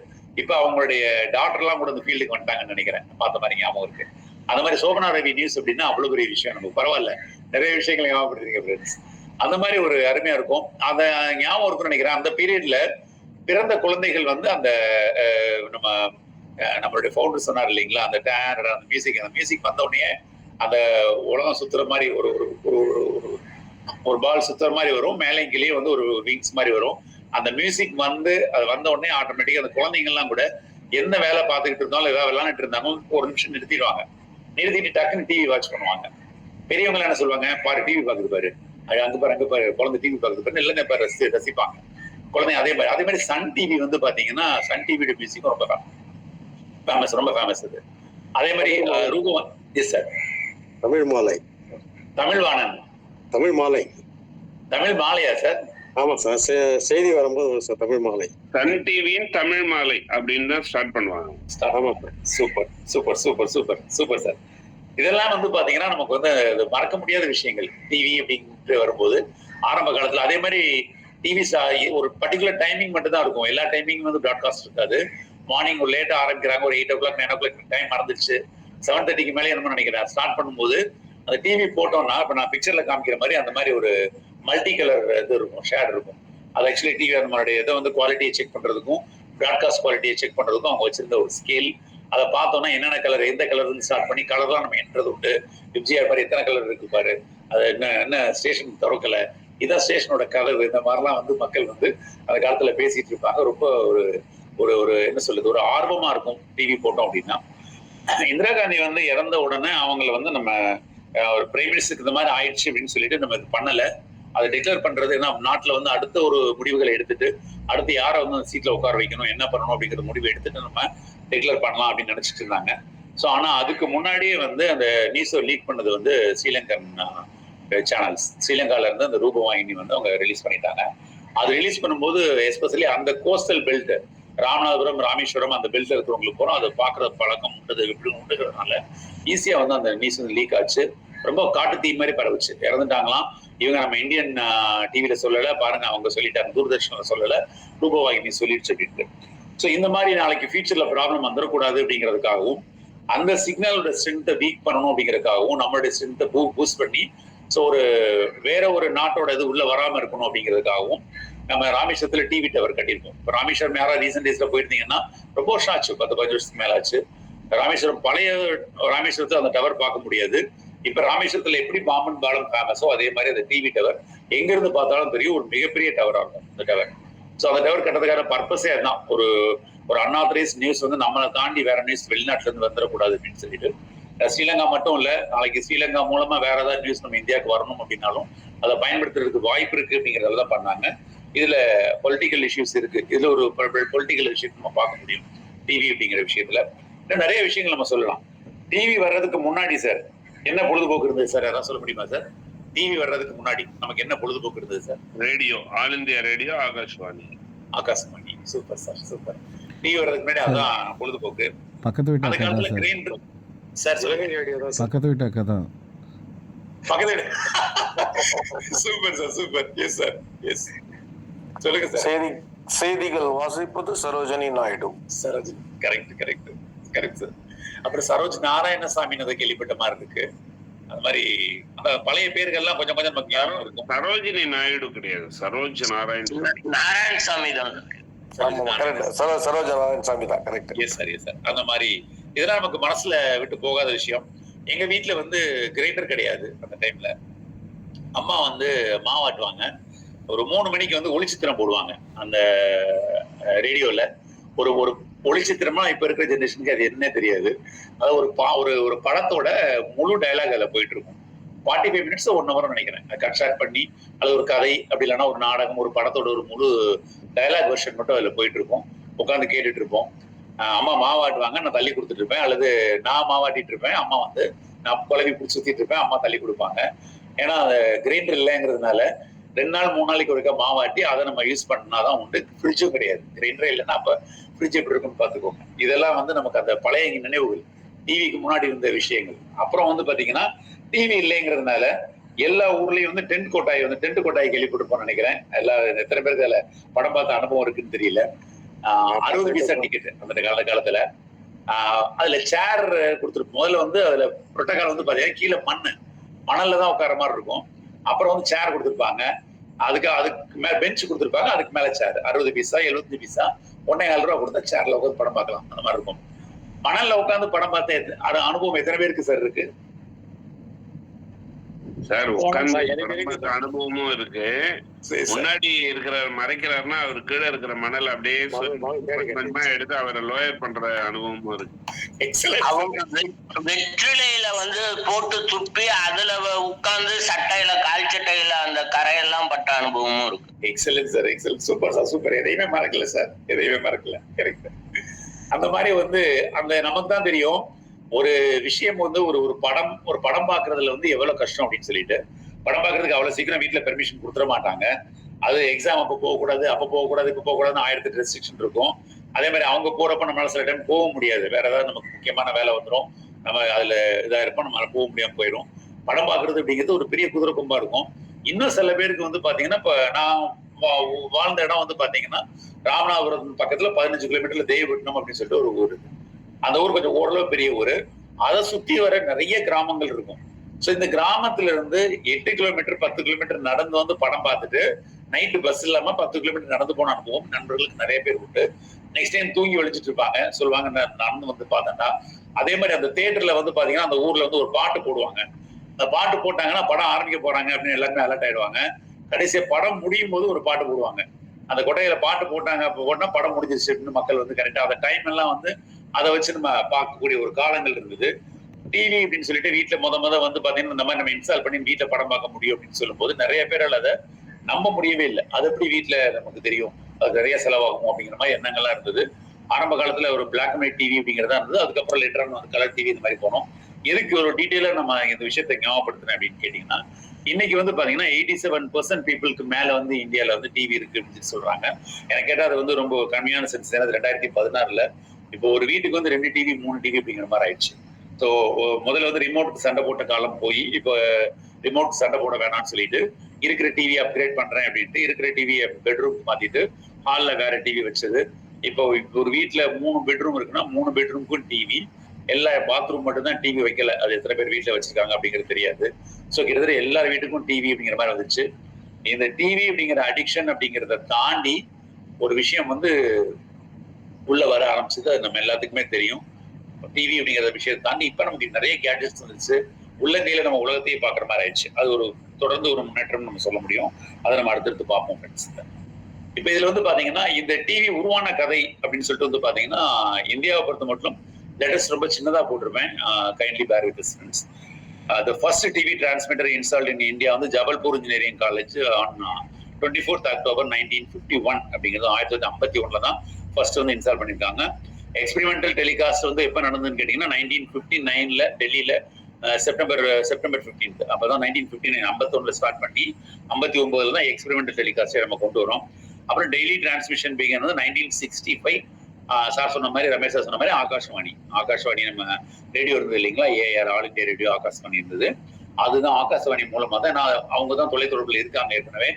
இப்ப அவங்களுடைய டாக்டர் எல்லாம் கூட இந்த ஃபீல்டுக்கு வந்துட்டாங்கன்னு நினைக்கிறேன், பார்த்த மாதிரி ஞாபகம் இருக்கு. அந்த மாதிரி சோபனா ரவி நியூஸ் அப்படின்னா அவ்வளவு பெரிய விஷயம். நமக்கு பரவாயில்ல, நிறைய விஷயங்களை ஞாபகப்படுத்துறீங்க ஃப்ரெண்ட்ஸ். அந்த மாதிரி ஒரு அருமையா இருக்கும். அந்த ஞாபகம் இருக்குன்னு நினைக்கிறேன். அந்த பீரியட்ல பிறந்த குழந்தைகள் வந்து அந்த நம்மளுடைய ஃபவுண்டர் சொன்னார் இல்லைங்களா, அந்த மியூசிக் வந்த உடனே அந்த உலகம் சுத்துற மாதிரி ஒரு பால் சுத்துற மாதிரி வரும், மேலே கீழே வந்து ஒரு விங்ஸ் மாதிரி வரும். அந்த மியூசிக் வந்து அது வந்த உடனே ஆட்டோமேட்டிக்கா அந்த குழந்தைங்கள்லாம் கூட என்ன வேலை பார்த்துக்கிட்டு இருந்தாலும் ஏதாவது விளையாண்டுட்டு இருந்தாலும் ஒரு நிமிஷம் நிறுத்திட்டு டக்குன்னு டிவி வாட்ச் பண்ணுவாங்க. பெரியவங்க என்ன சொல்லுவாங்க, பாரு டிவி பாக்குது பாரு, அங்க பாரு குழந்தை டிவி பாக்குது பாரு, இல்லைங்க பாரு ரசிப்பாங்க குழந்தைங்க. அதே மாதிரி சன் டிவி வந்து பாத்தீங்கன்னா சன் டிவியோட மியூசிக்கும் ரொம்ப ஃபேமஸ், ரொம்ப ஃபேமஸ் அது. அதே மாதிரி ரூபவன் எஸ் சார். தமிழ் மாலை, தமிழ் மாலையா சார்? ஆமா சார், செய்தி வரும்போது சார் தமிழ் மாலை, சன் டிவியின் தமிழ் மாலை அப்படின்னு தான் ஸ்டார்ட் பண்ணுவாங்க. Super sir. இதெல்லாம் வந்து பாத்தீங்கன்னா நமக்கு வந்து மறக்க முடியாத விஷயங்கள். டிவி அப்படின்ட்டு வரும்போது ஆரம்ப காலத்துல அதே மாதிரி டிவி ஒரு பர்டிகுலர் டைமிங் மட்டும் தான் இருக்கும். எல்லா டைமிங்கும் வந்து பிராட்காஸ்ட் இருக்காது. மார்னிங் ஒரு லேட்டா ஆரம்பிக்கிறாங்க, ஒரு 8 o'clock 9 o'clock டைம் மறந்துச்சு, 7:30க்கு மேலே என்னமோ நினைக்கிறேன் ஸ்டார்ட் பண்ணும்போது அந்த டிவி போட்டோம்னா இப்ப நான் பிக்சர்ல காமிக்கிற மாதிரி அந்த மாதிரி ஒரு மல்டி கலர் இது இருக்கும், ஷேட் இருக்கும். அது ஆக்சுவலி டிவி நம்மளுடைய இதை வந்து குவாலிட்டியை செக் பண்றதுக்கும் பிராட்காஸ்ட் குவாலிட்டியை செக் பண்றதுக்கும் அவங்க வச்சிருந்த ஒரு ஸ்கேல். அதை பார்த்தோம்னா என்னென்ன கலர், எந்த கலர்னு ஸ்டார்ட் பண்ணி கலர்லாம் நம்ம என்றது உண்டு. எம்ஜிஆர் பாரு எத்தனை கலர் இருக்கு பாரு, அது என்ன ஸ்டேஷன் திறக்கல, இதான் ஸ்டேஷனோட கலர், இந்த மாதிரிலாம் வந்து மக்கள் வந்து அந்த காலத்துல பேசிட்டு இருப்பாங்க. ரொம்ப ஒரு ஒரு ஒரு என்ன சொல்லுது, ஒரு ஆர்வமா இருக்கும் டிவி போட்டோம் அப்படின்னா. இந்திரா காந்தி வந்து இறந்த உடனே அவங்கள வந்து நம்ம ஒரு பிரைம் மினிஸ்டருக்கு இந்த மாதிரி ஆயிடுச்சு அப்படின்னு சொல்லிட்டு நம்ம இது பண்ணல. அதை டிக்ளேர் பண்றது ஏன்னா நாட்டுல வந்து அடுத்த ஒரு முடிவுகளை எடுத்துட்டு அடுத்து யாரை வந்து அந்த சீட்ல உட்கார வைக்கணும், என்ன பண்ணணும் அப்படிங்கிற முடிவு எடுத்துட்டு நம்ம டிக்ளேர் பண்ணலாம் அப்படின்னு நினைச்சிட்டு இருந்தாங்க. ஸோ ஆனா அதுக்கு முன்னாடியே வந்து அந்த நியூஸை லீக் பண்ணது வந்து ஸ்ரீலங்கன் சேனல்ஸ். ஸ்ரீலங்கால இருந்து அந்த ரூபவாகினி வந்து அவங்க ரிலீஸ் பண்ணிட்டாங்க. அது ரிலீஸ் பண்ணும்போது எஸ்பெஷலி அந்த கோஸ்டல் பெல்ட் ராமநாதபுரம் ராமேஸ்வரம் அந்த பெல்ட் இருக்கிறவங்களுக்கு போறோம், அதை பாக்குற பழக்கம் உண்டு எப்படி உண்டுகிறதுனால ஈஸியா வந்து அந்த நியூஸ் வந்து லீக் ஆச்சு. ரொம்ப காட்டு தீ மாதிரி பரவுச்சு. இறந்துட்டாங்களாம் இவங்க, நம்ம இந்தியன் டிவில சொல்லல, பாருங்க அவங்க சொல்லிட்டாங்க, தூர்தர்ஷன்ல சொல்லல, ரூபவாகினி சொல்லிடுச்சு அப்படின்ட்டு. ஸோ இந்த மாதிரி நாளைக்கு ஃபியூச்சர்ல ப்ராப்ளம் வந்துடக்கூடாது அப்படிங்கிறதுக்காகவும் அந்த சிக்னலோட ஸ்ட்ரென்த்தை வீக் பண்ணணும் அப்படிங்கிறதுக்காகவும் நம்மளுடைய ஸ்ட்ரென்த்தை பூஸ்ட் பண்ணி ஸோ ஒரு வேற ஒரு நாட்டோட இது உள்ள வராம இருக்கணும் அப்படிங்கிறதுக்காகவும் நம்ம ராமேஸ்வரத்துல டிவி டவர் கட்டியிருக்கோம். இப்போ ராமேஸ்வரம் யாராவது ரீசெண்ட் டேஸ்ல போயிருந்தீங்கன்னா ரொம்ப வருஷம் ஆச்சு, 10-15 வருஷத்துக்கு மேல ஆச்சு. ராமேஸ்வரம் பழைய ராமேஸ்வரத்துல அந்த டவர் பார்க்க முடியாது. இப்ப ராமேஸ்வரத்துல எப்படி பாம்பன் பாலம் ஃபேமஸோ அதே மாதிரி அந்த டிவி டவர் எங்க இருந்து பார்த்தாலும் தெரியும், ஒரு மிகப்பெரிய டவரா இருக்கும் அந்த டவர். ஸோ அந்த டவர் கட்டுறதுக்கான பர்பஸே அதுதான். ஒரு அன்ஆத்தரைஸ் நியூஸ் வந்து நம்மளை தாண்டி வேற நியூஸ் வெளிநாட்டுல இருந்து வந்துடக்கூடாது அப்படின்னு சொல்லிட்டு. ஸ்ரீலங்கா மட்டும் இல்ல, நாளைக்கு ஸ்ரீலங்கா மூலமா வேற ஏதாவது நியூஸ் நம்ம இந்தியாவுக்கு வரணும் அப்படின்னாலும் அதை பயன்படுத்துறதுக்கு வாய்ப்பு இருக்கு அப்படிங்கறதெல்லாம் பண்ணாங்க. இதுல பொலிட்டிக்கல் இஷ்யூஸ் இருக்கு, இதுல ஒரு பொலிட்டிக்கல் விஷயத்தை நம்ம பார்க்க முடியும் டிவி அப்படிங்கிற விஷயத்துல. இன்னும் நிறைய விஷயங்கள் நம்ம சொல்லலாம். டிவி வர்றதுக்கு முன்னாடி சார் என்ன பொழுதுபோக்கு இருந்தது சார், அதான் சொல்ல முடியுமா சார்? டிவி வர்றதுக்கு முன்னாடி நமக்கு என்ன பொழுதுபோக்கு இருந்தது sir? Radio, all India radio, Akashvani. Akashvani, super sir, super. TV வர்றதுக்கு முன்னாடி அதான் பொழுதுபோக்கு. பக்கத்து வீட்டு அந்த காலத்துல அக்கா கிரீன் சார் பக்கத்து வீட்டு அக்கா தான். பக்கத்து super sir, super. Yes sir, yes சொல்லுங்க சார். செய்திகள் வாசிப்பது Sarojini Naidu. Sarojini, correct correct correct sir. அப்புறம் சரோஜ் நாராயணசாமின்னு அதை கேள்விப்பட்ட மாதிரி இருக்கு. அந்த மாதிரி அந்த பழைய பேர்கள்லாம் கொஞ்சம் கொஞ்சம் நமக்கு ஞாபகம் இருக்கும். சரோஜினி நாயுடு கிடையாது, சரோஜ் நாராயணசாமி தான். சரோஜ நாராயணசாமி தான், correct. S sir, yes sir. அந்த மாதிரி இதெல்லாம் நமக்கு மனசுல விட்டு போகாத விஷயம். எங்க வீட்டுல வந்து கிரைண்டர் கிடையாது அந்த டைம்ல. அம்மா வந்து மாவாட்டுவாங்க. ஒரு 3 மணிக்கு வந்து ஒளிச்சித்திரம் போடுவாங்க அந்த ரேடியோல. ஒரு ஒரு ஒளிச்சித்திரமா இப்ப இருக்கிற ஜெனரேஷனுக்கு அது என்ன தெரியாது. அது ஒரு படத்தோட முழு டயலாக் அதுல போயிட்டு இருக்கும். 45 minutes 1 hour நினைக்கிறேன் கட் ஷாட் பண்ணி. அது ஒரு கதை, அப்படி இல்லைன்னா ஒரு நாடகம், ஒரு படத்தோட ஒரு முழு டயலாக் வெர்ஷன் மட்டும் அதுல போயிட்டு இருக்கும். உட்காந்து கேட்டுட்டு இருப்போம். அம்மா மாவாட்டுவாங்க, நான் தள்ளி கொடுத்துட்டு இருப்பேன், அல்லது நான் மாவாட்டிட்டு இருப்பேன், அம்மா வந்து நான் குழவி பிடிச்சி சுத்திட்டு இருப்பேன், அம்மா தள்ளி கொடுப்பாங்க. ஏன்னா அந்த கிரைண்டர் இல்லைங்கிறதுனால 2 நாள் 3 நாளைக்கு ஒருக்கா மாவாட்டி அதை நம்ம யூஸ் பண்ணாதான் உண்டு. ஃப்ரிட்ஜும் கிடையாது. கிரைண்டரே இல்லைன்னா அப்ப ஃப்ரிட்ஜ் எப்படி இருக்குன்னு பாத்துக்கோங்க. இதெல்லாம் வந்து நமக்கு அந்த பழைய நினைவுகள், டிவிக்கு முன்னாடி இருந்த விஷயங்கள். அப்புறம் வந்து பாத்தீங்கன்னா டிவி இல்லைங்கிறதுனால எல்லா ஊர்லயும் வந்து டென்ட் கொட்டாய் கேள்விப்பட்டிருப்போம்னு நினைக்கிறேன். எத்தனை பேருக்கு அதுல படம் பார்த்த அனுபவம் இருக்குன்னு தெரியல. 60 பைசா டிக்கெட் அந்த காலத்துல. அதுல சேர் கொடுத்துருப்போம். முதல்ல வந்து அதுல புரோட்டோகால் வந்து பாத்தீங்கன்னா கீழே மணல்ல தான் உட்கார மாதிரி இருக்கும். அப்புறம் வந்து சேர் கொடுத்துருப்பாங்க, அதுக்கு மேல பெஞ்ச் கொடுத்துருப்பாங்க, அதுக்கு மேல சேர். 60 பைசா 75 பைசா 1.25 ரூபா கொடுத்தா சேர்ல உட்காந்து படம் பார்க்கலாம். அந்த மாதிரி இருக்கும். மணல்ல உட்காந்து படம் பார்த்த அனுபவம் எத்தனை பேருக்கு சார் இருக்கு சார்? உட்கார்ந்து அனுபவமும் இருக்கு. முன்னாடி இருக்கிற மறைக்கிறாருன்னா அவர் கீழே இருக்கிற மணல் அப்படியே எடுத்து அவரை லோயர் பண்ற அனுபவமும் இருக்கு. அவங்க வெற்றிலையில வந்து போட்டு துப்பி அதுல உட்கார்ந்து சட்டையில கால் சட்டையில அந்த கரையெல்லாம் பட்ட அனுபவமும் இருக்கு. Excellent sir, excellent, super sir, super. எதையுமே மறக்கல சார், எதையுமே மறக்கல. கரெக்ட். அந்த மாதிரி வந்து அந்த நமக்கு தான் தெரியும் ஒரு விஷயம் வந்து ஒரு படம் பாக்குறதுல வந்து எவ்வளவு கஷ்டம் அப்படின்னு சொல்லிட்டு. படம் பாக்குறதுக்கு அவ்வளவு சீக்கிரம் வீட்டுல பெர்மிஷன் கொடுத்துட மாட்டாங்க. அது எக்ஸாம் அப்ப போகக்கூடாது, இப்ப போகக்கூடாதுன்னு 1008 ரெஸ்ட்ரிக்ஷன் இருக்கும். அதே மாதிரி அவங்க போறப்ப நம்மளால சில டைம் போக முடியாது, வேற ஏதாவது நமக்கு முக்கியமான வேலை வந்துடும், நம்ம அதுல இதா இருப்போம், நம்ம போக முடியாம போயிடும். படம் பார்க்கறது அப்படிங்கிறது ஒரு பெரிய குதிரை கொம்பா இருக்கும். இன்னும் சில பேருக்கு வந்து பாத்தீங்கன்னா, இப்ப நான் வாழ்ந்த இடம் வந்து பாத்தீங்கன்னா ராமநாதபுரம் பக்கத்துல 15 கிலோமீட்டர்ல தேவப்பட்டினம் அப்படின்னு சொல்லிட்டு ஒரு ஊர். அந்த ஊர் கொஞ்சம் ஓரளவு பெரிய ஊர். அதை சுத்தி வர நிறைய கிராமங்கள் இருக்கும். சோ இந்த கிராமத்துல இருந்து 8 கிலோமீட்டர் 10 கிலோமீட்டர் நடந்து வந்து படம் பார்த்துட்டு நைட்டு பஸ் இல்லாம 10 கிலோமீட்டர் நடந்து போன அனுபவம் நண்பர்களுக்கு நிறைய பேர் உண்டு. நெக்ஸ்ட் டைம் தூங்கி வலிச்சிட்டு இருப்பாங்க, சொல்லுவாங்க நடந்து வந்து பார்த்தேன்டா. அதே மாதிரி அந்த தியேட்டர்ல வந்து பாத்தீங்கன்னா அந்த ஊர்ல வந்து ஒரு பாட்டு போடுவாங்க. அந்த பாட்டு போட்டாங்கன்னா படம் ஆரம்பிக்க போறாங்க அப்படின்னு எல்லாருமே அலர்ட் ஆயிடுவாங்க. கடைசியா படம் முடியும் போது ஒரு பாட்டு போடுவாங்க. அந்த கொட்டையில பாட்டு போட்டாங்க போட்டா படம் முடிஞ்சிருச்சு மக்கள் வந்து கரெக்டா அந்த டைம் எல்லாம் வந்து அதை வச்சு நம்ம பார்க்கக்கூடிய ஒரு காலங்கள் இருந்தது. டிவி அப்படின்னு சொல்லிட்டு வீட்டுல முத வந்து பாத்தீங்கன்னா இந்த மாதிரி நம்ம இன்ஸ்டால் பண்ணி வீட்டுல படம் பார்க்க முடியும் அப்படின்னு சொல்லும் போது நிறைய பேரால் அதை நம்ப முடியவே இல்லை. அது எப்படி வீட்டுல நமக்கு தெரியும், அது நிறைய செலவாகும் அப்படிங்கிற மாதிரி எண்ணங்கள்லாம் இருந்தது. ஆரம்ப காலத்துல ஒரு பிளாக் அண்ட் ஒயிட் டிவி அப்படிங்கிறதா இருந்தது. அதுக்கப்புறம் லேட்டரான வந்து கலர் டிவி இந்த மாதிரி போனோம். எதுக்கு ஒரு டீட்டெயிலா நம்ம இந்த விஷயத்தை ஞாபகப்படுத்தினேன் அப்படின்னு கேட்டீங்கன்னா, இன்னைக்கு வந்து பாத்தீங்கன்னா 87% பீப்புளுக்கு மேல வந்து இந்தியால வந்து டிவி இருக்கு அப்படின்னு சொல்றாங்க. எனக்கு கேட்டா அது வந்து ரொம்ப கம்மியான சென்ஸ். 2016 இப்போ ஒரு வீட்டுக்கு வந்து 2 டிவி 3 டிவி அப்படிங்கிற மாதிரி ஆயிடுச்சு. ஸோ முதல்ல வந்து ரிமோட்டுக்கு சண்டை போட்ட காலம் போய் இப்போ ரிமோட் சண்டை போட வேணாம்னு சொல்லிட்டு இருக்கிற டிவி அப்கிரேட் பண்றேன் அப்படின்ட்டு இருக்கிற டிவியை பெட்ரூம் மாத்திட்டு ஹால்ல வேற டிவி வச்சது. இப்போ ஒரு வீட்டுல 3 பெட்ரூம் இருக்குன்னா 3 பெட்ரூமுக்கும் டிவி, எல்லா பாத்ரூம் மட்டும் தான் டிவி வைக்கல. அது எத்தனை பேர் வீட்டுல வச்சிருக்காங்க அப்படிங்கிறது தெரியாது. ஸோ கிட்டத்தட்ட எல்லார் வீட்டுக்கும் டிவி அப்படிங்கிற மாதிரி வந்துச்சு. இந்த டிவி அப்படிங்கிற அடிக்ஷன் அப்படிங்கிறத தாண்டி ஒரு விஷயம் வந்து உள்ள வர ஆரம்பிச்சது. அது நம்ம எல்லாத்துக்குமே தெரியும். டிவி அப்படிங்கிற விஷயத்தை தாண்டி இப்ப நமக்கு நிறைய கேட்ஜெட்ஸ் வந்துச்சு. உள்ளங்கையில நம்ம உலகத்தையே பாக்குற மாதிரி ஆயிடுச்சு. அது ஒரு தொடர்ந்து ஒரு முன்னேற்றம் நம்ம சொல்ல முடியும். அதை நம்ம அடுத்தடுத்து பார்ப்போம் ஃப்ரெண்ட்ஸ். இப்ப இதுல வந்து பாத்தீங்கன்னா இந்த டிவி உருவான கதை அப்படின்னு சொல்லிட்டு வந்து பாத்தீங்கன்னா இந்தியாவை பொறுத்த மட்டும் லெட்டர்ஸ் ரொம்ப சின்னதா போட்டிருப்பேன். Kindly bear with friends. The first TV transmitter installed in India வந்து Jabalpur engineering college on 24th October 1951 அப்படிங்கிறது 1951 தான் ஃபர்ஸ்ட் வந்து இன்ஸ்டால் பண்ணிருக்காங்க. எக்ஸ்பெரிமெண்டல் டெலிகாஸ்ட் வந்து எப்ப நடந்ததுன்னு கேட்டீங்கன்னா 1959 டெல்லியில செப்டம்பர் 15 அப்பதான் 1959 51 ஸ்டார்ட் பண்ணி 59 தான் எக்ஸ்பெரிமெண்டல் டெலிகாஸ்டே நம்ம கொண்டு வரோம். அப்புறம் டெய்லி டிரான்ஸ்மிஷன் பிகின் வந்து 1965. சார் சொன்ன மாதிரி ரமேஷ் சார் சொன்ன மாதிரி ஆகாஷ்வாணி நம்ம ரேடியோ இருந்தது இல்லைங்களா, AIR all India radio Akashvani இருந்தது. அதுதான் ஆகாஷ்வாணி மூலமா தான் அவங்க தான் தொலைத்தொடர்புல இருக்காங்க, ஏற்கனவே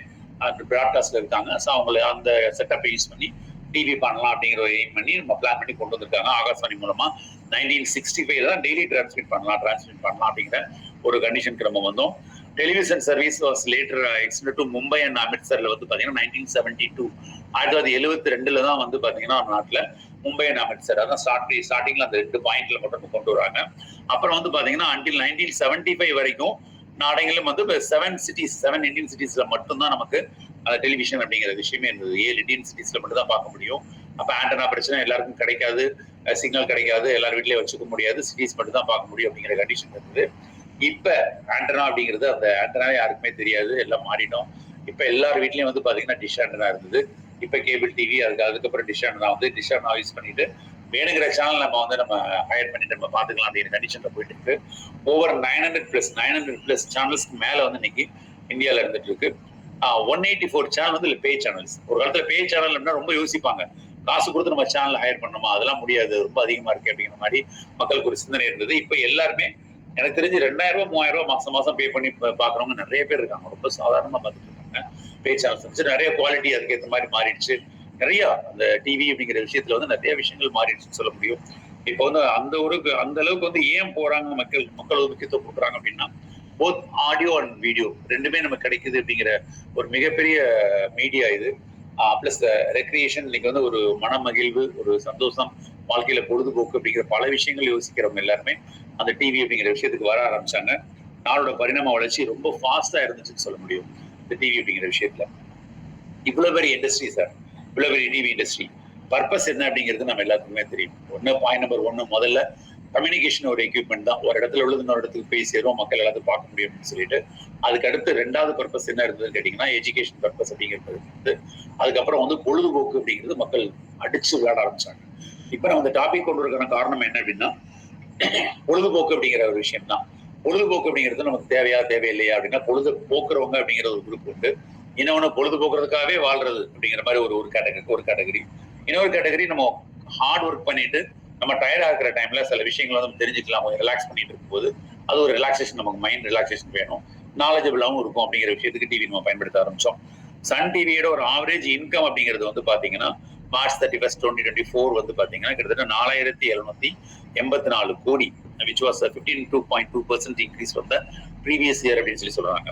பிராட்காஸ்ட்ல இருக்காங்க. ஸோ அவங்களை அந்த செட்டப்பை யூஸ் பண்ணி டிவி பண்ணலாம் அப்படிங்கிற ஒரு எய்ம் பண்ணி நம்ம பிளான் பண்ணி கொண்டு வந்திருக்காங்க. ஆகாஷ்வாணி மூலமா 1965 தான் டெய்லி டிரான்ஸ்மிட் பண்ணலாம் அப்படிங்கிற ஒரு கண்டிஷனுக்கு நம்ம வந்தோம். Television service was later extended to Mumbai and அமிர்த்சர்ல வந்து பாத்தீங்கன்னா 1972 1972 தான் வந்து பாத்தீங்கன்னா நாட்டுல மும்பை அண்ட் அமிர்த்சர் அதான் ஸ்டார்டிங்ல அந்த 2 பாயிண்ட்ல மட்டும் கொண்டு வராங்க. அப்புறம் வந்து பாத்தீங்கன்னா அன்டில் 1975 வரைக்கும் நாடுகளும் வந்து 7 இந்தியன் சிட்டிஸ்ல மட்டும்தான் நமக்கு டெலிவிஷன் அப்படிங்கிற விஷயமே இருந்தது. 7 இந்தியன் சிட்டிஸ்ல மட்டும் தான் பார்க்க முடியும். அப்ப ஆண்டனா பிரச்சனை எல்லாருக்கும் கிடைக்காது, சிக்னல் கிடைக்காது, எல்லார் வீட்லயே வச்சுக்க முடியாது, சிட்டிஸ் மட்டும் தான் பார்க்க முடியும் அப்படிங்கிற கண்டிஷன் இருந்தது. இப்ப ஆண்டனா அப்படிங்கிறது அந்த ஆண்டனா யாருக்குமே தெரியாது, எல்லாம் மாறிட்டோம். இப்ப எல்லார் வீட்லயும் வந்து பாத்தீங்கன்னா டிஷ் ஆண்டனா இருந்தது. இப்ப கேபிள் டிவி, அதுக்கப்புறம் டிஷ் ஆண்டனா யூஸ் பண்ணிட்டு வேணுங்கிற சேனல் நம்ம ஹையர் பண்ணிட்டு நம்ம பாத்துக்கலாம் அப்படிங்கிற கண்டிஷன்ல போயிட்டு இருக்கு. ஓவர் 900+ சேனல்ஸ்க்கு மேல வந்து இன்னைக்கு இந்தியால இருந்துட்டு இருக்கு. 184 சேனல் வந்து பே சேனல்ஸ். ஒரு காலத்துல பே சேனல் அப்படின்னா ரொம்ப யோசிப்பாங்க, காசு கொடுத்து நம்ம சேனல் ஹையர் பண்ணணுமா, அதெல்லாம் முடியாது, ரொம்ப அதிகமா இருக்கு அப்படிங்கிற மாதிரி மக்களுக்கு ஒரு சிந்தனை இருந்தது. இப்ப எல்லாருமே எனக்கு தெரிஞ்சு 2000 3000 மாசம் பே பண்ணி பாக்குறவங்க நிறைய பேர் இருக்காங்க. ரொம்ப சாதாரணமா பார்த்துட்டு இருக்காங்க பே சேனல்ஸ். நிறைய குவாலிட்டி அதுக்கேற்ற மாதிரி மாறிடுச்சு. நிறைய அந்த டிவி அப்படிங்கிற விஷயத்துல வந்து நிறைய விஷயங்கள் மாறிடுச்சுன்னு சொல்ல முடியும். இப்ப வந்து அந்த அளவுக்கு வந்து ஏன் போறாங்க மக்கள் முக்கியத்துவம் கொடுக்குறாங்க அப்படின்னா, போத் ஆடியோ அண்ட் வீடியோ ரெண்டுமே நமக்கு கிடைக்குது அப்படிங்கிற ஒரு மிகப்பெரிய மீடியா இது. பிளஸ் ரெக்ரியேஷன், இன்னைக்கு வந்து ஒரு மன மகிழ்வு, ஒரு சந்தோஷம், வாழ்க்கையில பொழுதுபோக்கு அப்படிங்கிற பல விஷயங்கள் யோசிக்கிறவங்க எல்லாருமே அந்த டிவி அப்படிங்கிற விஷயத்துக்கு வர ஆரம்பிச்சாங்க. நாளோட பரிணாம வளர்ச்சி ரொம்ப ஃபாஸ்டா இருந்துச்சுன்னு சொல்ல முடியும் இந்த டிவி அப்படிங்கிற விஷயத்துல. இவ்வளவு பெரிய இண்டஸ்ட்ரி சார், இவ்வளவு பெரிய டிவி இண்டஸ்ட்ரி, பர்பஸ் என்ன அப்படிங்கிறது நம்ம எல்லாத்துக்குமே தெரியும். பாயிண்ட் நம்பர் 1 முதல்ல கம்யூனிகேஷன் ஒரு எக்யூப்மெண்ட் தான். ஒரு இடத்துல உள்ளது இன்னொரு இடத்துக்கு போய் சேரும், மக்கள் எல்லாத்தையும் பார்க்க முடியும் அப்படின்னு சொல்லிட்டு. அதுக்கு அடுத்து 2வது பர்பஸ் என்ன இருந்ததுன்னு கேட்டீங்கன்னா எஜுகேஷன் பர்பஸ் அப்படிங்கிறது இருந்து. அதுக்கப்புறம் வந்து பொழுதுபோக்கு அப்படிங்கிறது மக்கள் அடிச்சு விளையாட ஆரம்பிச்சாங்க. இப்ப நம்ம இந்த டாபிக் கொண்டு வரக்கான காரணம் என்ன அப்படின்னா, பொழுதுபோக்கு அப்படிங்கிற ஒரு விஷயம் தான். பொழுதுபோக்கு அப்படிங்கிறது நமக்கு தேவையில்லையா அப்படின்னா, பொழுது போக்குறவங்க அப்படிங்கிற ஒரு குரூப் உண்டு. இன்னொன்னு பொழுதுபோக்குறதுக்காகவே வாழ்றது அப்படிங்கிற மாதிரி ஒரு கேட்டகரி. இன்னொரு கேட்டகரி நம்ம ஹார்ட் ஒர்க் பண்ணிட்டு நம்ம டயர்டா இருக்கிற டைம்ல சில விஷயங்களை வந்து தெரிஞ்சுக்கலாம், கொஞ்சம் ரிலாக்ஸ் பண்ணிட்டு இருக்கும்போது அது ஒரு ரிலாக்ஸேஷன், நமக்கு மைண்ட் ரிலாக்ஸேஷன் வேணும், நாலேஜபிளாகவும் இருக்கும் அப்படிங்கிற விஷயத்துக்கு டிவி நம்ம பயன்படுத்த ஆரம்பிச்சோம். சன் டிவியோட ஒரு ஆவரேஜ் இன்கம் அப்படிங்கிறது வந்து பாத்தீங்கன்னா March 31, 2024 வந்து பாத்தீங்கன்னா கிட்டத்தட்ட 4784 கோடி, which was a 52.2% increase from the previous year அப்படின்னு சொல்லி சொல்றாங்க.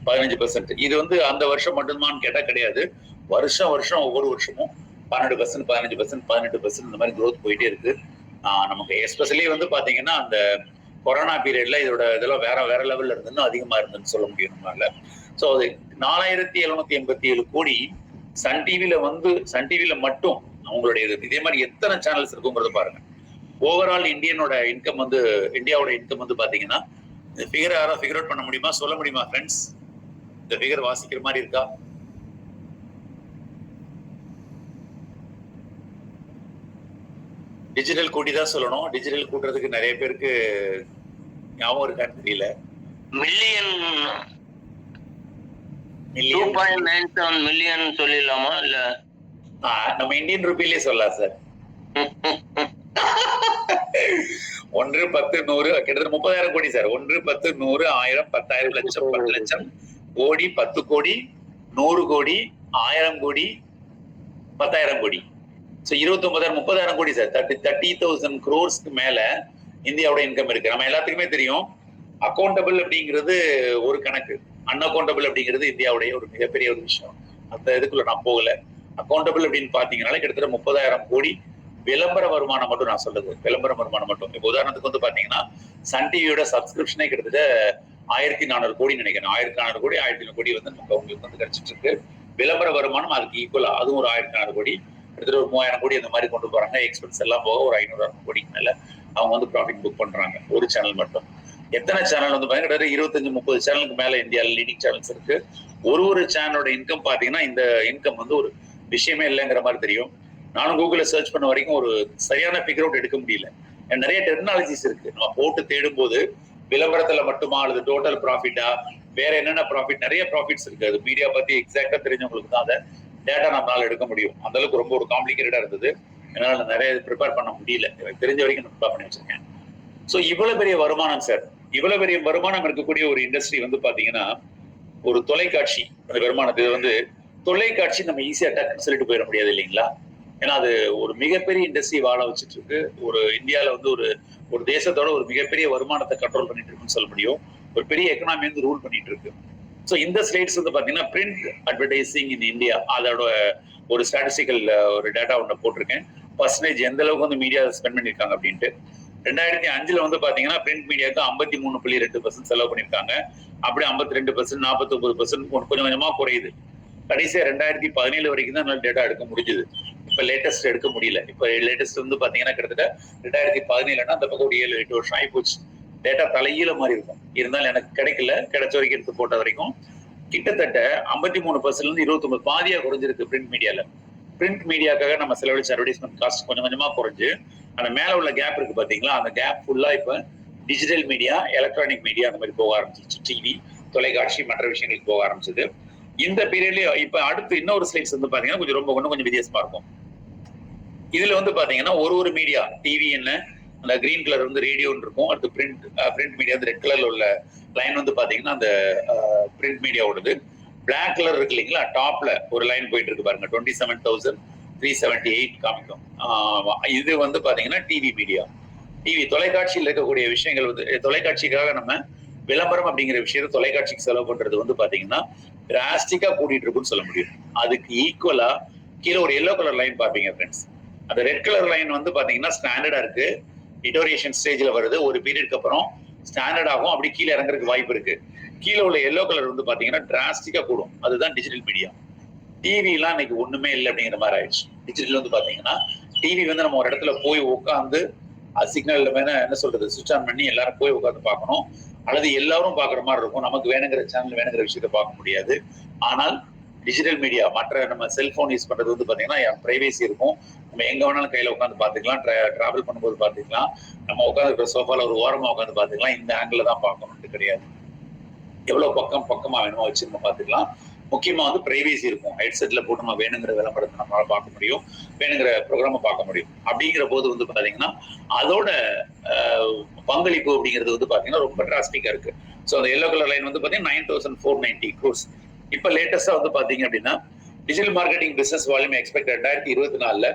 15%. இது வந்து அந்த வருஷம் மட்டும்தான் கேட்டா கிடையாது, வருஷம் ஒவ்வொரு வருஷமும் 12%, 15%, 18% இந்த மாதிரி growth போயிட்டே இருக்கு. நமக்கு எஸ்பெஷலி வந்து பாத்தீங்கன்னா அந்த கொரோனா பீரியட்ல இதெல்லாம் வேற லெவல்ல இருந்துன்னு அதிகமா இருந்துன்னு சொல்ல முடியும் நம்மளால. ஸோ அது 4787 கோடி சன் டிவில மட்டும் அவங்களுடைய இதே மாதிரி எத்தனை சேனல்ஸ் இருக்குங்கிறத பாருங்க. ஓவரால் இந்தியாவோட இன்கம் வந்து பாத்தீங்கன்னா இந்த ஃபிகர் யாராவது ஃபிகர் அவுட் பண்ண முடியுமா, சொல்ல முடியுமா ஃப்ரெண்ட்ஸ்? இந்த ஃபிகர் வாசிக்கிற மாதிரி இருக்கா? டிஜிட்டல் கூட்டி தான் சொல்லணும். டிஜிட்டல் கூட்டுறதுக்கு நிறைய பேருக்கு ஞாபகம் இருக்கான்னு தெரியல. மில்லியன் 2.97 மில்லியன் சொல்லிடலாமா? இல்ல நம்ம இந்தியன் ரூபிலே சொல்லலாம் சார். 1, 10, 100 கிட்டத்தட்ட 30,000 கோடி சார். 1, 10, 100, 1000, 10,000, லட்சம், 10 லட்சம், கோடி, 10 கோடி, 100 கோடி, 1000 கோடி, 10,000 கோடி. 29,000, 30,000 கோடி சார். 30,000 crores மேல இந்தியாவோட இன்கம் இருக்கு. நம்ம எல்லாத்துக்குமே தெரியும் அக்கௌண்டபிள் அப்படிங்கிறது ஒரு கணக்கு, அன்அக்கௌண்டபிள் அப்படிங்கிறது இந்தியாவுடைய ஒரு மிகப்பெரிய ஒரு விஷயம். அந்த இதுக்குள்ள நான் போகல. அக்கௌண்டபிள் அப்படின்னு பாத்தீங்கன்னா கிட்டத்தட்ட 30,000 கோடி விளம்பர வருமானம் மட்டும் நான் சொல்றது, விளம்பர வருமானம் மட்டும். இப்போ உதாரணத்துக்கு வந்து பாத்தீங்கன்னா சன் டிவியோட சப்ஸ்கிரிப்ஷனே கிட்டத்தட்ட 1400 கோடி நினைக்கிறேன். 1400 கோடி 1100 கோடி வந்து நமக்கு அவங்களுக்கு வந்து கிடைச்சிட்டு இருக்கு. விளம்பர வருமானம் அதுக்கு ஈக்குவலா அதுவும் ஒரு 1400 கோடி, கிட்டத்தட்ட ஒரு 3000 கோடி அந்த மாதிரி கொண்டு போறாங்க. எக்ஸ்பென்ஸ் எல்லாம் போக ஒரு 500 கோடிக்கு மேல அவங்க வந்து ப்ராஃபிட் புக் பண்றாங்க ஒரு சேனல் மட்டும். எத்தனை சேனல் வந்து பாத்தீங்கன்னா 25-30 சேனலுக்கு மேல இந்தியாவில் லீடிங் சேனல்ஸ் இருக்கு. ஒரு சேனலோட இன்கம் பாத்தீங்கன்னா இந்த இன்கம் வந்து ஒரு விஷயமே இல்லைங்கிற மாதிரி தெரியும். நானும் கூகுள்ல சர்ச் பண்ண வரைக்கும் ஒரு சரியான ஃபிகர் அவுட் எடுக்க முடியல. நிறைய டெக்னாலஜிஸ் இருக்கு, நம்ம போட்டு தேடும் போது விளம்பரத்துல மட்டுமா அல்லது டோட்டல் ப்ராஃபிட்டா வேற என்னென்ன ப்ராஃபிட், நிறைய ப்ராஃபிட்ஸ் இருக்கு. அது மீடியா பத்தி எக்ஸாக்டா தெரிஞ்சவங்களுக்கு தான் அதை டேட்டா நம்மளால எடுக்க முடியும். அந்த அளவுக்கு ரொம்ப ஒரு காம்ப்ளிகேட்டடா இருந்தது, என்னால நிறைய ப்ரிப்பேர் பண்ண முடியல. எனக்கு தெரிஞ்ச வரைக்கும் நான் ப்ரிப்பேர் பண்ணி வச்சிருக்கேன். ஸோ இவ்வளவு பெரிய வருமானம் சார், இவ்வளவு பெரிய வருமானம் இருக்கக்கூடிய ஒரு இண்டஸ்ட்ரி வந்து பாத்தீங்கன்னா ஒரு தொலைக்காட்சி அந்த வருமானத்தை வந்து தொலைக்காட்சி நம்ம ஈஸியா டக்குன்னு சொல்லிட்டு போயிட முடியாது இல்லைங்களா? ஏன்னா அது ஒரு மிகப்பெரிய இண்டஸ்ட்ரி வாழ வச்சுட்டு இருக்கு. ஒரு இந்தியாவில வந்து ஒரு தேசத்தோட ஒரு மிகப்பெரிய வருமானத்தை கண்ட்ரோல் பண்ணிட்டு இருக்குன்னு சொல்ல முடியும். ஒரு பெரிய எக்கனாமி வந்து ரூல் பண்ணிட்டு இருக்கு. ஸோ இந்த ஸ்டேட்ஸ் வந்து பாத்தீங்கன்னா பிரிண்ட் அட்வர்டைசிங் இன் இந்தியா, அதோட ஒரு ஸ்டாட்டிஸ்டிக்கல் ஒரு டேட்டா ஒன்று போட்டிருக்கேன். பர்சன்டேஜ் எந்த அளவுக்கு வந்து மீடியா ஸ்பெண்ட் பண்ணிருக்காங்க அப்படின்ட்டு. 2005 வந்து பாத்தீங்கன்னா பிரிண்ட் மீடியாவுக்கு 53.2% செலவு பண்ணிருக்காங்க. அப்படி 52%, 49% கொஞ்சம் கொஞ்சமா குறையுது. கடைசியா 2017 வரைக்கும் தான் டேட்டா எடுக்க முடிஞ்சது. இப்ப லேட்டஸ்ட் எடுக்க முடியல. இப்ப லேட்டஸ்ட் வந்து பாத்தீங்கன்னா கிட்டத்தட்ட 2017 அந்த பக்கம் ஒரு 7-8 வருஷம் ஆகி போச்சு. டேட்டா தலையில மாதிரி இருக்கும். இருந்தாலும் எனக்கு கிடைக்கல, கிடைச்ச வரைக்கும் எடுத்து போட்ட வரைக்கும் கிட்டத்தட்ட 53% 29 பாதியா குறைஞ்சிருக்கு பிரிண்ட் மீடியால. பிரிண்ட் மீடியாக்காக நம்ம செலவழிச்ச அட்வர்டைஸ்மெண்ட் காஸ்ட் கொஞ்சம் கொஞ்சமா குறைஞ்சு அந்த மேல உள்ள கேப் இருக்கு பாத்தீங்களா, அந்த கேப் ஃபுல்லா இப்ப டிஜிட்டல் மீடியா, எலக்ட்ரானிக் மீடியா அந்த மாதிரி போக ஆரம்பிச்சிருச்சு. டிவி, தொலைக்காட்சி, மற்ற விஷயங்களுக்கு போக ஆரம்பிச்சது. இந்த பீரியட்லயே இப்ப அடுத்து இன்னொரு ஸ்லைட்ஸ் வந்து பாத்தீங்கன்னா கொஞ்சம் வித்தியாசமா இருக்கும். இதுல வந்து பாத்தீங்கன்னா ஒரு மீடியா, டிவி என்ன அந்த கிரீன் கலர் வந்து ரேடியோன்னு இருக்கும். அடுத்து பிரிண்ட் மீடியா வந்து ரெட் கலர்ல உள்ள லைன் வந்து பாத்தீங்கன்னா அந்த பிரிண்ட் மீடியாவோடது. பிளாக் கலர் இருக்கு இல்லைங்களா, டாப்ல ஒரு லைன் போயிட்டு இருக்கு பாருங்க, 27,378 காமிக்கும். இது வந்து பாத்தீங்கன்னா டிவி மீடியா. டிவி தொலைக்காட்சியில் இருக்கக்கூடிய விஷயங்கள் வந்து தொலைக்காட்சிக்காக நம்ம விளம்பரம் அப்படிங்கிற விஷயத்த தொலைக்காட்சிக்கு செலவு பண்றது வந்து பாத்தீங்கன்னா டிராஸ்டிக்கா கூட்டிட்டு இருக்குன்னு சொல்ல முடியும். அதுக்கு ஈக்குவலா கீழே ஒரு எல்லோ கலர் லைன் பாப்பீங்க ஃப்ரெண்ட்ஸ். அந்த ரெட் கலர் லைன் வந்து பாத்தீங்கன்னா ஸ்டாண்டர்டா இருக்கு, இட்டோரியேஷன் ஸ்டேஜ்ல வருது. ஒரு பீரியட்க்கு அப்புறம் ஸ்டாண்டர்ட் ஆகும், அப்படி கீழே இறங்குறதுக்கு வாய்ப்பு இருக்கு. கீழே உள்ள எல்லோ கலர் வந்து பாத்தீங்கன்னா டிராஸ்டிக்கா கூடும். அதுதான் டிஜிட்டல் மீடியா. டிவி எல்லாம் இன்னைக்கு ஒண்ணுமே இல்லை அப்படிங்கிற மாதிரி ஆயிடுச்சு. டிஜிட்டல் வந்து பாத்தீங்கன்னா டிவி வந்து நம்ம ஒரு இடத்துல போய் உட்காந்து சிக்னல் என்ன சொல்றது சுவிட்ச் ஆன் பண்ணி எல்லாரும் போய் உட்காந்து பார்க்கணும், அல்லது எல்லாரும் பாக்குற மாதிரி இருக்கும். நமக்கு வேணுங்கிற சேனல் வேணுங்கிற விஷயத்த பார்க்க முடியாது. ஆனால் டிஜிட்டல் மீடியா மற்ற நம்ம செல்போன் யூஸ் பண்றது வந்து பாத்தீங்கன்னா பிரைவேசி இருக்கும். நம்ம எங்க வேணாலும் கையில உட்காந்து பாத்துக்கலாம், டிராவல் பண்ணும்போது பாத்துக்கலாம், நம்ம உட்காந்து இருக்கிற சோஃபால ஒரு ஓரமா உட்காந்து பாத்துக்கலாம். இந்த ஆங்கிள் தான் பார்க்கணும்னு கிடையாது. எவ்வளவு பக்கமா வேணுமோ வச்சு நம்ம பாத்துக்கலாம். முக்கியமா வந்து பிரைவேசி இருக்கும். ஹெட்செட்ல போட்டு நம்ம வேணுங்கிற விளம்பரத்தை நம்மளால பார்க்க முடியும், வேணுங்கிற ப்ரோக்ராம பார்க்க முடியும். அப்படிங்கிற போது வந்து பாத்தீங்கன்னா அதோட பங்களிப்பு அப்படிங்கிறது வந்து பாத்தீங்கன்னா ரொம்ப டிராஸ்டிக்கா இருக்கு. ஸோ அந்த எல்லோ கலர் லைன் வந்து பாத்தீங்கன்னா 9,490 crores. இப்ப லேட்டஸ்டா வந்து பாத்தீங்க அப்படின்னா digital marketing business volume expect 2024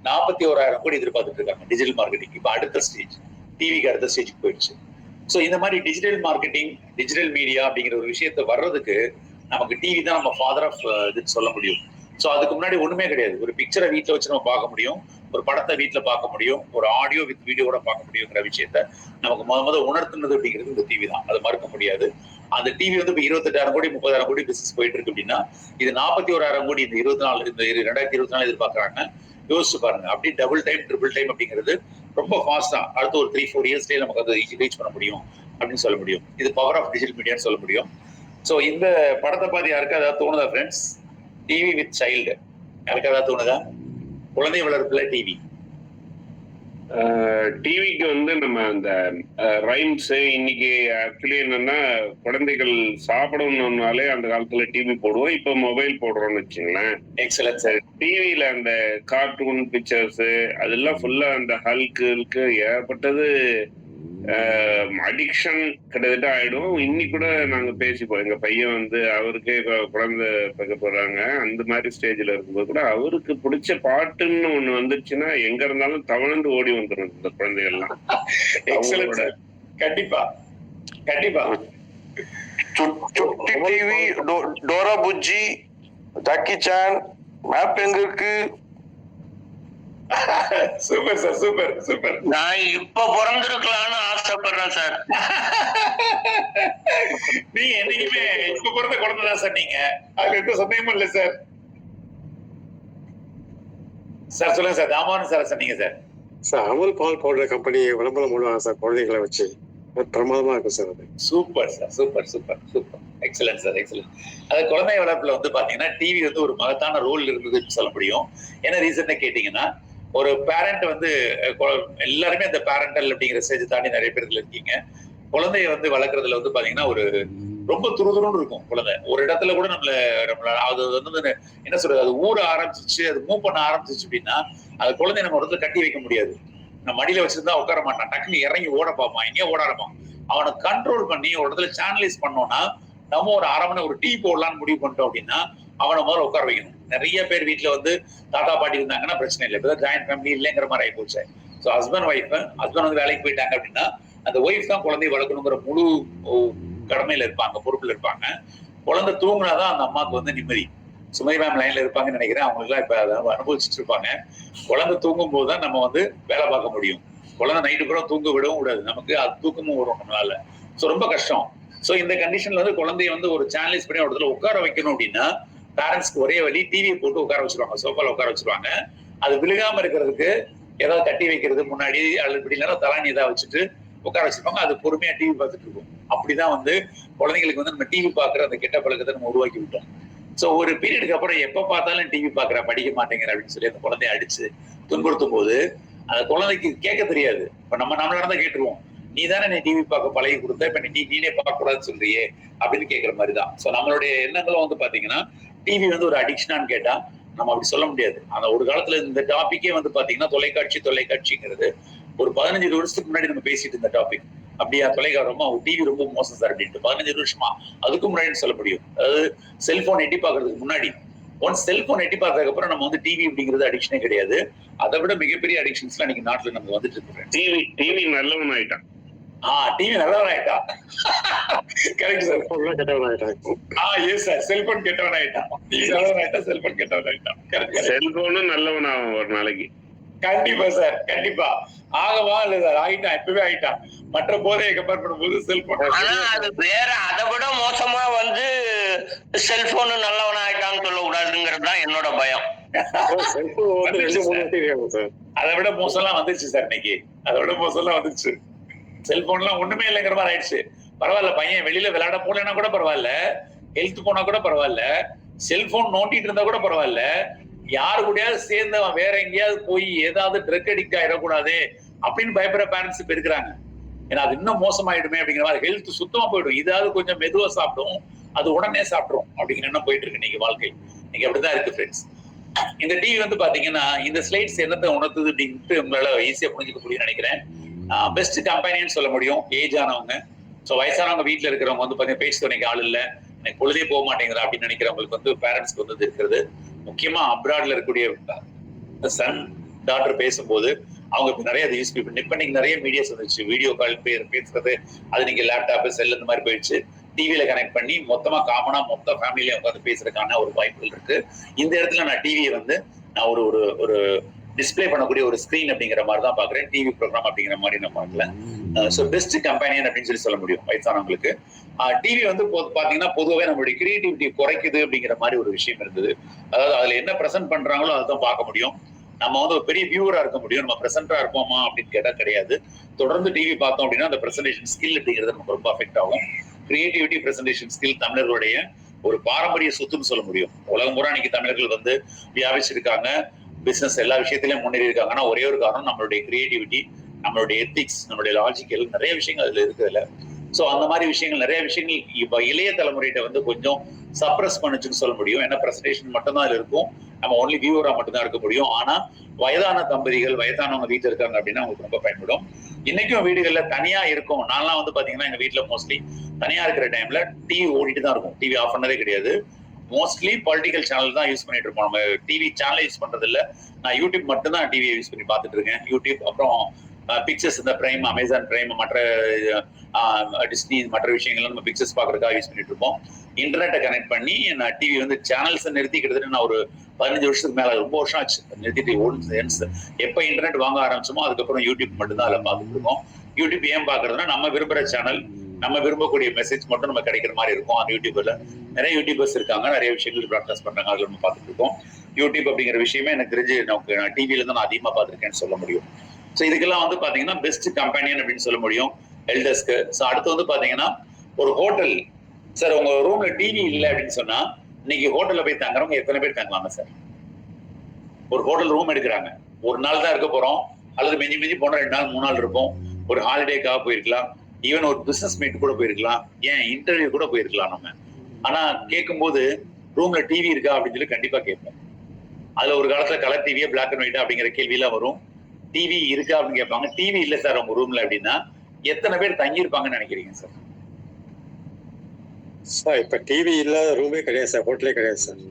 41,000 கோடி எதிர்பார்த்துட்டு இருக்காங்க டிஜிட்டல் மார்க்கெட்டிங். இப்ப அடுத்த ஸ்டேஜ் டிவிக்கு அடுத்த ஸ்டேஜுக்கு போயிடுச்சு. ஸோ இந்த மாதிரி டிஜிட்டல் மார்க்கெட்டிங், டிஜிட்டல் மீடியா அப்படிங்கிற ஒரு விஷயத்த வர்றதுக்கு நமக்கு டிவி தான் நம்ம ஃபாதர் ஆஃப் இதுன்னு சொல்ல முடியும். ஸோ அதுக்கு முன்னாடி ஒண்ணுமே கிடையாது. ஒரு பிக்சரை வீட்டில் வச்சு நம்ம பார்க்க முடியும், ஒரு படத்தை வீட்டில் பார்க்க முடியும், ஒரு ஆடியோ வித் வீடியோட பார்க்க முடியுங்கிற விஷயத்த நமக்கு முத உணர்த்துனது அப்படிங்கிறது இந்த டிவி தான். அதை மறுக்க முடியாது. அந்த டிவி வந்து இப்போ 28,000 கோடி 30,000 கோடி பிசினஸ் போயிட்டு இருக்கு அப்படின்னா இது 41,000 கோடி இந்த 2024 எதிர்பார்க்கறாங்க. யோசிச்சு பாருங்க. அப்படி டபுள் டைம் ட்ரிபிள் டைம் அப்படிங்கிறது ரொம்ப ஃபாஸ்டா அடுத்த ஒரு 3-4 இயர்ஸ்லேயே நமக்கு அதை ரீச் பண்ண முடியும் அப்படின்னு சொல்ல முடியும். இது பவர் ஆஃப் டிஜிட்டல் மீடியான்னு சொல்ல முடியும். ஸோ இந்த படத்தை பார்த்து யாருக்கு அதாவது தோணுதா ஃப்ரெண்ட்ஸ்? டிவி வித் சைல்டு யாருக்கு அதாவது தோணுதா? குழந்தை வளர்ப்புல டிவி. டிவிக்கு வந்து நம்ம அந்த ரைம்ஸ் இன்னைக்கு ஆக்சுவலி என்னன்னா குழந்தைகள் சாப்பிடணும்னாலே அந்த காலத்துல டிவி போடுவோம், இப்ப மொபைல் போடுறோம்னு வச்சுங்களேன். Excellent sir. டிவில அந்த கார்ட்டூன் பிக்சர்ஸ் அதெல்லாம் ஃபுல்லா அந்த ஹல்க்கு ஏற்பட்டது அடிக்ஷன் கிட்டத்தட்ட ஆயிடும். இன்னைக்கு கூட நாங்க பேசிப்போம், எங்க பையன் வந்து அவருக்கே குழந்தை பார்க்க போறாங்க, அந்த மாதிரி ஸ்டேஜ்ல இருக்கும்போது கூட அவருக்கு பிடிச்ச பாட்டுன்னு ஒண்ணு வந்துருச்சுன்னா எங்க இருந்தாலும் தவழ்ந்து ஓடி வந்துடும் இந்த குழந்தைகள்லாம். கண்டிப்பா கண்டிப்பா. சுட்டி TV, Dora Bujji, Jackie Chan, map எங்க இருக்கு? Super sir, super super. நான் இப்ப பிறந்திருக்கலாம்னு ஆசைப்படுறேன் சார். நீங்க என்னைக்குமே இப்ப பிறந்த குழந்தைதான் சார் நீங்க, அதுல எந்த சந்தேகமும் இல்லை சார். சார் சொல்லுங்க சார். தாமோதரன் சார் சொன்னீங்க சார். சார் அமுல் பால் பவுடர் கம்பெனி விளம்பரம் மூலம் சார் குழந்தைகளை வச்சு பிரமாதமா இருக்கும் சார். அது super sir, super super super. Excellent sir, excellent. அது குழந்தை வளர்ப்புல வந்து பாத்தீங்கன்னா டிவி வந்து ஒரு மகத்தான ரோல் இருந்ததுன்னு சொல்ல முடியும். என்ன ரீசன் கேட்டீங்கன்னா ஒரு பேரண்ட் வந்து எல்லாருமே அந்த பேரண்டல் அப்படிங்கிற ஸ்டேஜ் தாண்டி நிறைய பேர்கள் இருக்கீங்க. குழந்தைய வந்து வளர்க்கறதுல வந்து பாத்தீங்கன்னா ஒரு ரொம்ப துருதுருன்னு இருக்கும் குழந்தை. ஒரு இடத்துல கூட நம்மள அது வந்து என்ன சொல்றது, அது ஊற ஆரம்பிச்சிச்சு, அது மூவ் பண்ண ஆரம்பிச்சிச்சு அப்படின்னா அது குழந்தைய நம்ம ஒரு இடத்துல கட்டி வைக்க முடியாது. நம்ம மடியில வச்சிருந்தா உட்கார மாட்டான், டக்குன்னு இறங்கி ஓட பார்ப்பான், எங்கேயோ ஓட ஆரம்பிப்பான். அவனை கண்ட்ரோல் பண்ணி ஒரு இடத்துல சேனலைஸ் பண்ணோம்னா நம்ம ஒரு அரை மணி ஒரு டீ போடலான்னு முடிவு பண்ணிட்டோம் அப்படின்னா அவனை முதல்ல உட்கார வைக்கணும். நிறைய பேர் வீட்டுல வந்து தாத்தா பாட்டி இருந்தாங்கன்னா பிரச்சனை இல்லை, இப்பதான் ஜாயின்ட் ஃபேமிலி இல்லைங்கிற மாதிரி ஆகி போச்சு. ஸோ ஹஸ்பண்ட் வந்து வேலைக்கு போயிட்டாங்க அப்படின்னா அந்த ஒய்ஃப் தான் குழந்தைய வளர்க்கணுங்கிற முழு கடமையில இருப்பாங்க, பொறுப்புல இருப்பாங்க. குழந்தை தூங்குனாதான் அந்த அம்மாவுக்கு வந்து நிம்மதி. சுமை மேம் லைன்ல இருப்பாங்கன்னு நினைக்கிறேன், அவங்க எல்லாம் இப்ப அதை அனுபவிச்சுட்டு இருப்பாங்க. குழந்தை தூங்கும் போதுதான் நம்ம வந்து வேலை பார்க்க முடியும். குழந்தை நைட்டு கூட தூங்க விடவும் கூடாது, நமக்கு அது தூக்கமும் வரும் நம்மளால. ஸோ ரொம்ப கஷ்டம். ஸோ இந்த கண்டிஷன்ல வந்து குழந்தைய வந்து ஒரு சேனலைஸ் பண்ணி ஒரு இடத்துல உட்கார வைக்கணும் அப்படின்னா பேரண்ட்ஸ்க்கு ஒரே வழி டிவியை போட்டு உட்கார வச்சிருவாங்க, சோஃபால உட்கார வச்சிருவாங்க. அது விழுகாம இருக்கிறதுக்கு ஏதாவது கட்டி வைக்கிறது முன்னாடி அல்லது இப்படி இல்லைன்னா தலானி ஏதாவது வச்சுட்டு உட்கார வச்சிருப்பாங்க. அது பொறுமையா டிவி பார்த்துட்டு இருக்கும். அப்படிதான் வந்து குழந்தைங்களுக்கு வந்து நம்ம டிவி பார்க்குற அந்த கெட்ட பழக்கத்தை நம்ம உருவாக்கி விட்டோம். ஸோ ஒரு பீரியடுக்கு அப்புறம் எப்ப பார்த்தாலும் டிவி பார்க்குற, படிக்க மாட்டேங்கிற அப்படின்னு சொல்லி அந்த குழந்தைய அடிச்சு துன்புறுத்தும் போது அந்த குழந்தைக்கு கேட்க தெரியாது. இப்ப நம்மளால தான் கேட்டுருவோம், நீ தானே நீ டிவி பார்க்க பழகி கொடுத்த, இப்ப நீ நீனே பார்க்க கூடாதுன்னு சொல்றியே அப்படின்னு கேட்கற மாதிரிதான். ஸோ நம்மளுடைய எண்ணங்களும் வந்து பாத்தீங்கன்னா டிவி வந்து ஒரு அடிக்ஷனான்னு கேட்டா நம்ம அப்படி சொல்ல முடியாது. அந்த ஒரு காலத்துல இந்த டாபிக்கே வந்து பாத்தீங்கன்னா தொலைக்காட்சிங்கிறது ஒரு 15 வருஷத்துக்கு முன்னாடி நம்ம பேசிட்டு இருந்த டாபிக். அப்படியா தொலைக்காட்சி டிவி ரொம்ப மோசம் சார் அப்படின்ட்டு 15 வருஷமா அதுக்கு முன்னாடி சொல்ல முடியும். அதாவது செல்போன் எட்டி பாக்குறதுக்கு முன்னாடி. ஒன்ஸ் செல்போன் எட்டி பார்த்ததுக்கு அப்புறம் நம்ம வந்து டிவி அப்படிங்கிறது அடிக்ஷனே கிடையாது. அதை விட மிகப்பெரிய அடிக்ஷன்ஸ் எல்லாம் இன்னைக்கு நாட்டுல நம்ம வந்துட்டு இருக்கோம். டிவி நல்லவன் ஆயிட்டான். டிவி நல்லவன் ஆயிட்டான். Correct sir. கெட்டவன் ஆயிட்டான். Yes sir. செல்போன் கெட்டவன் ஆயிட்டான். டிவி நல்லவன் ஆயிட்டான், செல்போன் கெட்டவன் ஆயிட்டான். செல்போனும் நல்லவன் ஆகும் ஒரு நாளைக்கு. கண்டிப்பா சார், கண்டிப்பா. ஆகவா இல்ல சார், ஆயிட்டான், இப்பவே ஆயிட்டான். மற்ற போதையை கம்பேர் பண்ணும்போது செல்போன். ஆனா அது வேற, அதை விட மோசமா வந்து செல்போன் நல்லவன் ஆயிட்டான்னு சொல்ல கூடாதுங்கிறது தான் என்னோட பயம். அதை விட மோசம்லாம் வந்துருச்சு சார் இன்னைக்கு. அதை விட மோசம்லாம் வந்துருச்சு. செல்போன்லாம் ஒண்ணுமே இல்லைங்கிற மாதிரி ஆயிடுச்சு. பரவாயில்ல, பையன் வெளியில விளையாட போலன்னா கூட பரவாயில்ல, ஹெல்த் போனா கூட பரவாயில்ல, செல்போன் நோண்டிட்டு இருந்தா கூட பரவாயில்ல, யாரு கூடயாவது சேர்ந்து அவன் வேற எங்கேயாவது போய் ஏதாவது ட்ரக் அடிக்ட் ஆயிடக்கூடாது அப்படின்னு பயப்படுற பேரண்ட்ஸ் இப்ப இருக்கிறாங்க. ஏன்னா அது இன்னும் மோசமாயிடுமே அப்படிங்கிற மாதிரி ஹெல்த் சுத்தமா போயிடும். இதாவது கொஞ்சம் மெதுவா சாப்பிடும், அது உடனே சாப்பிடும் அப்படிங்கிற என்ன போயிட்டு இருக்கு இன்னைக்கு வாழ்க்கை. இன்னைக்கு அப்படிதான் இருக்கு ஃப்ரெண்ட்ஸ். இந்த டிவி வந்து பாத்தீங்கன்னா இந்த ஸ்லைட்ஸ் என்னத்தை உணர்த்துது அப்படின்ட்டு உங்களால ஈஸியா புரிஞ்சுக்க முடியும்னு நினைக்கிறேன். பெஸ்ட் கம்பெனின்னு சொல்ல முடியும் ஏஜ் ஆனவங்க. ஸோ வயசானவங்க வீட்டுல இருக்கிறவங்க வந்து பாத்தீங்கன்னா பேச்சு துணைக்கு ஆள் இல்லை, எனக்கு பொழுதே போக மாட்டேங்கிறா அப்படின்னு நினைக்கிறவங்களுக்கு வந்து பேரண்ட்ஸ்க்கு வந்து இருக்கிறது. முக்கியமா அப்ராட்ல இருக்கக்கூடிய சன் டாக்டர் பேசும்போது அவங்க இப்ப நிறைய அதை யூஸ் பண்ணி இப்ப நீங்க நிறைய மீடியாஸ் வந்துச்சு, வீடியோ கால் பேசுறது, அது நீங்க லேப்டாப் செல் இந்த மாதிரி போயிடுச்சு. டிவியில கனெக்ட் பண்ணி மொத்தமா காமனா மொத்த ஃபேமிலியா உட்காந்து பேசுறதுக்கான ஒரு வாய்ப்புகள் இருக்கு. இந்த இடத்துல நான் டிவியை வந்து நான் ஒரு ஒரு ஒரு டிஸ்பிளே பண்ணக்கூடிய ஒரு ஸ்கிரீன் அப்படிங்கிற மாதிரி தான் பாக்குறேன், டிவி ப்ரோக்ராம் அப்படிங்கிற மாதிரி நான் பார்க்கல. ஸோ பெஸ்ட் கம்பெனியன் அப்படின்னு சொல்லி சொல்ல முடியும் வயசானவங்களுக்கு. டிவி வந்து பாத்தீங்கன்னா பொதுவாகவே நம்மளுடைய கிரியேட்டிவிட்டி குறைக்குது அப்படிங்கிற மாதிரி ஒரு விஷயம் இருந்தது. அதாவது அதுல என்ன ப்ரெசென்ட் பண்றாங்களோ அதுதான் பார்க்க முடியும். நம்ம வந்து ஒரு பெரிய வியூவரா இருக்க முடியும், நம்ம ப்ரெசென்டரா இருப்போமா அப்படின்னு கேட்டா கிடையாது. தொடர்ந்து டிவி பார்த்தோம் அப்படின்னா அந்த ப்ரெசன்டேஷன் ஸ்கில் அப்படிங்கிறது நமக்கு ரொம்ப அஃபெக்ட் ஆகும். கிரியேட்டிவிட்டி ப்ரெசன்டேஷன் ஸ்கில் தமிழர்களுடைய ஒரு பாரம்பரிய சொத்துன்னு சொல்ல முடியும். உலகம் பூரா இன்னைக்கு தமிழர்கள் வந்து வியாபிச்சிருக்காங்க, பிசினஸ் எல்லா விஷயத்திலயும் முன்னேறி இருக்காங்க. ஆனா ஒரே ஒரு காரணம் நம்மளுடைய கிரியேட்டிவிட்டி, நம்மளுடைய எத்திக்ஸ், நம்மளுடைய லாஜிக்கல் நிறைய விஷயங்கள் அதுல இருக்குதுல்ல. ஸோ அந்த மாதிரி விஷயங்கள் நிறைய விஷயங்கள் இப்ப இளைய தலைமுறையிட்ட வந்து கொஞ்சம் சப்ரஸ் பண்ணுச்சுன்னு சொல்ல முடியும். ஏன்னா பிரசன்டேஷன் மட்டும்தான் அதுல இருக்கும், நம்ம ஒன்லி வியூவரா மட்டும்தான் இருக்க முடியும். ஆனா வயதான தம்பதிகள் வயதானவங்க வீட்டுல இருக்காங்க அப்படின்னா அவங்களுக்கு ரொம்ப பயன்படும். இன்னைக்கும் வீடுகள்ல தனியா இருக்கும். நான்லாம் வந்து பாத்தீங்கன்னா எங்க வீட்டுல மோஸ்ட்லி தனியா இருக்கிற டைம்ல டிவி ஓடிட்டு தான் இருக்கும், டிவி ஆஃப் பண்ணதே கிடையாது. மோஸ்ட்லி பொலிட்டிக்கல் சேனல் தான் யூஸ் பண்ணிட்டு இருப்போம். நம்ம டிவி சேனல் யூஸ் பண்றது இல்ல. நான் யூடியூப் மட்டும் தான் டிவியை யூஸ் பண்ணி பார்த்துட்டு இருக்கேன். யூடியூப், அப்புறம் பிக்சர்ஸ், இந்த பிரைம், அமேசான் பிரைம், மற்ற டிஸ்னி, மற்ற விஷயங்கள்லாம் நம்ம பிக்சர்ஸ் பாக்குறதுக்காக யூஸ் பண்ணிட்டு இருப்போம். இன்டர்நெட்டை கனெக்ட் பண்ணி நான் டிவி வந்து சேனல்ஸ் நிறுத்தி கிட்டத்தட்ட நான் ஒரு 15 வருஷத்துக்கு மேல, ரொம்ப வருஷம் ஆச்சு நிறுத்திட்டு. எப்ப இன்டர்நெட் வாங்க ஆரம்பிச்சோமோ அதுக்கப்புறம் யூடியூப் மட்டும் தான் அதில் பார்த்துட்டு இருக்கோம். யூடியூப் ஏன் பாக்குறதுன்னா நம்ம விரும்புற சேனல், நம்ம விரும்பக்கூடிய மெசேஜ் மட்டும் நம்ம கிடைக்கிற மாதிரி இருக்கும். அந்த யூடியூப்ல நிறைய யூடியூபர்ஸ் இருக்காங்க, நிறைய விஷயங்கள் ப்ராட்காஸ்ட் பண்றாங்க, அதுல நம்ம பார்த்துட்டு இருக்கோம். யூடியூப் அப்படிங்கிற விஷயமே எனக்கு தெரிஞ்சு நமக்கு நான் டிவில தான் நான் அதிகமா பார்த்திருக்கேன்னு சொல்ல முடியும். ஸோ இதுக்கெல்லாம் வந்து பாத்தீங்கன்னா பெஸ்ட் கம்பெனியன் அப்படின்னு சொல்ல முடியும் எல்டர்ஸ்க்கு. ஸோ அடுத்து வந்து பாத்தீங்கன்னா ஒரு ஹோட்டல், சார் உங்க ரூம்ல டிவி இல்லை அப்படின்னு சொன்னா இன்னைக்கு ஹோட்டல்ல போய் தங்குறவங்க எத்தனை பேர் தங்குவாங்க சார்? ஒரு ஹோட்டல் ரூம் எடுக்கிறாங்க, ஒரு நாள் தான் இருக்க போறோம், அல்லது மிஞ்சி மிஞ்சி போனா 2 நாள் 3 நாள் இருப்போம். ஒரு ஹாலிடேக்காக போயிருக்கலாம், ஈவன் ஒரு பிசினஸ் மீட் கூட போயிருக்கலாம், ஏன் இன்டர்வியூ கூட போயிருக்கலாம் நம்ம. ஆனா கேட்கும்போது ரூம்ல டிவி இருக்கா அப்படின்னு சொல்லி கண்டிப்பா கேட்போம். அதுல ஒரு காலத்துல கலர் டிவியா பிளாக் அண்ட் ஒயிட்டா அப்படிங்கிற கேள்வி எல்லாம் வரும். டிவி இருக்கா அப்படின்னு கேட்பாங்க. டிவி இல்ல சார் உங்க ரூம்ல அப்படின்னா எத்தனை பேர் தங்கி இருப்பாங்கன்னு நினைக்கிறீங்க சார்? சார் இப்ப டிவி இல்லாத ரூமே கிடையாது சார், ஹோட்டலே கிடையாது சார்.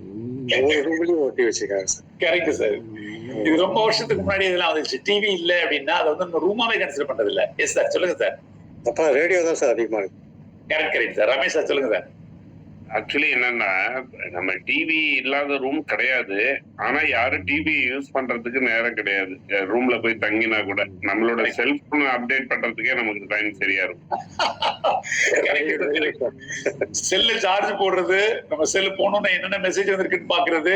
ஒவ்வொரு ரூம்லயும் ஓட்டி வச்சிருக்காங்க சார். Correct sir. இது ரொம்ப வருஷத்துக்கு முன்னாடி இதெல்லாம் வந்துச்சு. டிவி இல்ல அப்படின்னா அதை வந்து நம்ம ரூமாவே கன்சிடர் பண்றது இல்ல. எஸ் சார், சொல்லுங்க சார். அப்ப ரேடியோ தான் சார் அதிகமா இருக்கு. Correct sir. ரமேஷ் சார் சொல்லுங்க சார். ஆக்சுவலி என்னன்னா, நம்ம டிவி இல்லாத ரூம் கிடையாது, ஆனா யாரும் டிவி யூஸ் பண்றதுக்கு நேரம் கிடையாது. ரூம்ல போய் தங்கினா கூட நம்மளோட செல்போன் அப்டேட் பண்றதுக்கே நமக்கு டைம் சரியா இருக்கும். செல்லு சார்ஜ் போடுறது, நம்ம செல்லு போனோம்னா என்னென்ன மெசேஜ் வந்திருக்குன்னு பாக்குறது,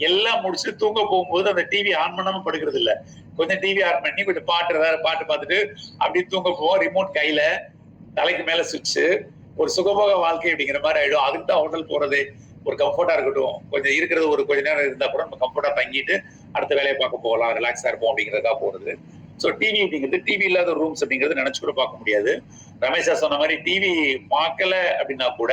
எல்லாம் முடிச்சுட்டு தூங்க போகும்போது அந்த டிவி ஆன் பண்ணாம படுக்கிறது இல்ல. கொஞ்சம் டிவி ஆன் பண்ணி கொஞ்சம் பாட்டு பார்த்துட்டு அப்படியே தூங்க போவோம். ரிமோட் கையில, தலைக்கு மேல சுவிட்ச், ஒரு சுகபோக வாழ்க்கை அப்படிங்கிற மாதிரி ஆயிடும். அதுக்கு தான் ஹோட்டல் போறது. ஒரு கம்ஃபர்ட்டா இருக்கட்டும், கொஞ்சம் இருக்கிறது ஒரு கொஞ்ச நேரம் இருந்தா கூட நம்ம கம்ஃபர்ட்டா தங்கிட்டு அடுத்த வேலையை பார்க்க போகலாம், ரிலாக்ஸா இருப்போம் அப்படிங்கிறதுக்காக போறது. ஸோ டிவி அப்படிங்கிறது, டிவி இல்லாத ரூம்ஸ் அப்படிங்கிறது நினைச்சு கூட பார்க்க முடியாது. ரமேஷா சொன்ன மாதிரி டிவி பார்க்கல அப்படின்னா கூட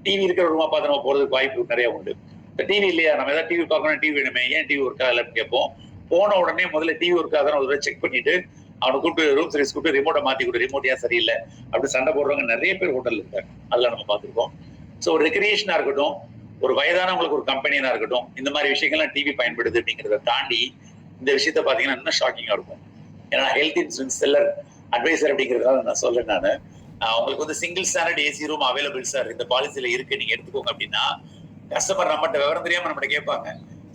டிவி இருக்கிற ரூமா பார்த்து நம்ம போறதுக்கு வாய்ப்பு நிறைய உண்டு. இப்போ டிவி இல்லையா, நம்ம ஏதாவது டிவி பார்க்கணும், டிவி வேணுமே, ஏன் டிவி ஒர்க் ஆகலன்னு கேட்போம். போன உடனே முதல்ல டிவி ஒர்க் ஆகுதுன்னு ஒரு தடவை செக் பண்ணிட்டு அவனை கூப்பிட்டு ரூம் சர்வீஸ் கூப்பிட்டு ரிமோட்டை மாத்தி கொடு, ரிமோட் ஏன் சரியில்லை அப்படி சண்டை போடுறவங்க நிறைய பேர் ஹோட்டல் இருக்காங்க. அதெல்லாம் நம்ம பார்த்துருக்கோம். ஸோ ஒரு ரெக்ரியேஷனா இருக்கட்டும், ஒரு வயதானவங்களுக்கு ஒரு கம்பெனியா இருக்கட்டும், இந்த மாதிரி விஷயங்கள்லாம் டிவி பயன்படுது அப்படிங்கிறத தாண்டி இந்த விஷயத்த பாத்தீங்கன்னா இன்னும் ஷாக்கிங்கா இருக்கும். ஏன்னா ஹெல்த் இன்சூரன்ஸ் செல்லர் அட்வைசர் அப்படிங்கிறதுனால நான் சொல்றேன். நான் உங்களுக்கு வந்து single standard AC room available sir இந்த பாலிசியில இருக்கு, நீங்க எடுத்துக்கோங்க அப்படின்னா கஸ்டமர் நம்மகிட்ட விவரம் தெரியாம நம்மகிட்ட கேட்பாங்க,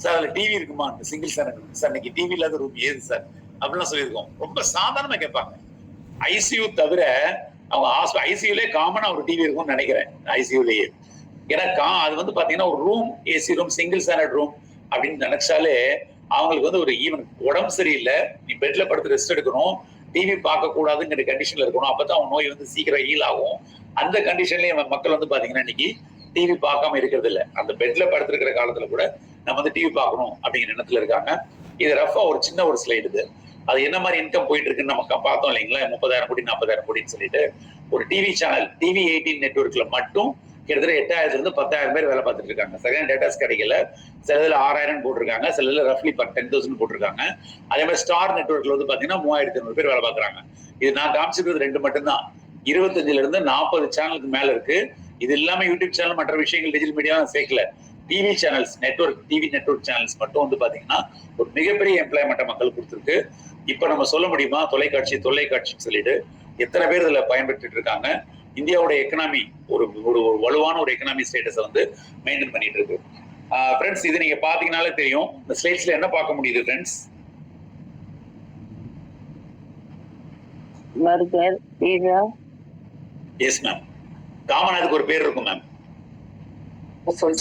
சார் அதுல டிவி இருக்குமா? சிங்கிள் ஸ்டாண்டர்ட் சார், இன்னைக்கு டிவி இல்லாத ரூம் ஏது சார் அப்படிலாம் சொல்லியிருக்கோம். ரொம்ப சாதாரணமா கேட்பாங்க. ஐசியூ தவிர அவங்க ஐசியூலே காமனா ஒரு டிவி இருக்கும்னு நினைக்கிறேன் ஐசியூலேயே. ஏன்னா அது வந்து பாத்தீங்கன்னா ஒரு room, AC room, single standard room அப்படின்னு நினைச்சாலே அவங்களுக்கு வந்து ஒரு ஈவன் உடம்பு சரியில்லை, நீ பெட்ல படுத்து ரெஸ்ட் எடுக்கணும், டிவி பார்க்க கூடாதுங்கிற கண்டிஷன்ல இருக்கணும், அப்பதான் அவன் நோய் வந்து சீக்கிரம் ஹீல் ஆகும். அந்த கண்டிஷன்லயே மக்கள் வந்து பாத்தீங்கன்னா இன்னைக்கு டிவி பார்க்காம இருக்கிறது இல்லை. அந்த பெட்ல படுத்திருக்கிற காலத்துல கூட நம்ம வந்து டிவி பார்க்கணும் அப்படிங்கிற எண்ணத்துல இருக்காங்க. இது ரஃபா ஒரு சின்ன ஒரு ஸ்லைடு. இது அது என்ன மாதிரி இன்கம் போயிட்டு இருக்குன்னு நமக்கு பார்த்தோம் இல்லைங்களா, 30,000 கோடி 40,000 கோடின்னு சொல்லிட்டு. ஒரு டிவி சேனல் டிவி 18 நெட்வொர்க்ல மட்டும் கிட்டத்தட்ட 8,000 இருந்து 10,000 பேர் வேலை பார்த்துட்டு இருக்காங்க. சரியான டேட்டாஸ் கிடைக்கல. சில இதுல 6,000 போட்டிருக்காங்க, சில இதுல ரஃப்லி 10,000 போட்டிருக்காங்க. அதே மாதிரி ஸ்டார் நெட்வொர்க்ல வந்து பாத்தீங்கன்னா 3,500 பேர் வேலை பார்க்குறாங்க. இது நான் காமிச்சிருக்கிறது 2 மட்டும்தான். 25ல இருந்து 40 சேனலுக்கு மேல இருக்கு. இது இல்லாம யூடியூப் சேனல் மற்ற விஷயங்கள் டிஜிட்டல் மீடியா சேர்க்கல. TV channels network TV network channels மட்டும் வந்து பாத்தீங்கன்னா ஒரு மிகப்பெரிய எம்ப்ளாய்மெண்ட்டை மக்கள் கொடுத்துருக்கு. இப்ப நம்ம சொல்ல முடியுமா தொலைக்காட்சின்னு சொல்லிட்டு எத்தனை பேர் இதுல பயன்பெற்று இருக்காங்க? இந்தியாவோட எக்கனாமி ஒரு வலுவான ஒரு எக்கனாமி ஸ்டேட்டஸை வந்து மெயின்டைன் பண்ணிட்டு இருக்கு. ஃப்ரெண்ட்ஸ், இது நீங்க பாத்தீங்கன்னாலே தெரியும். இந்த ஸ்லைட்ஸ்ல என்ன பார்க்க முடியுது friends? Burger, pizza. Yes ma'am. Common அதுக்கு ஒரு பேர் இருக்கும் ma'am.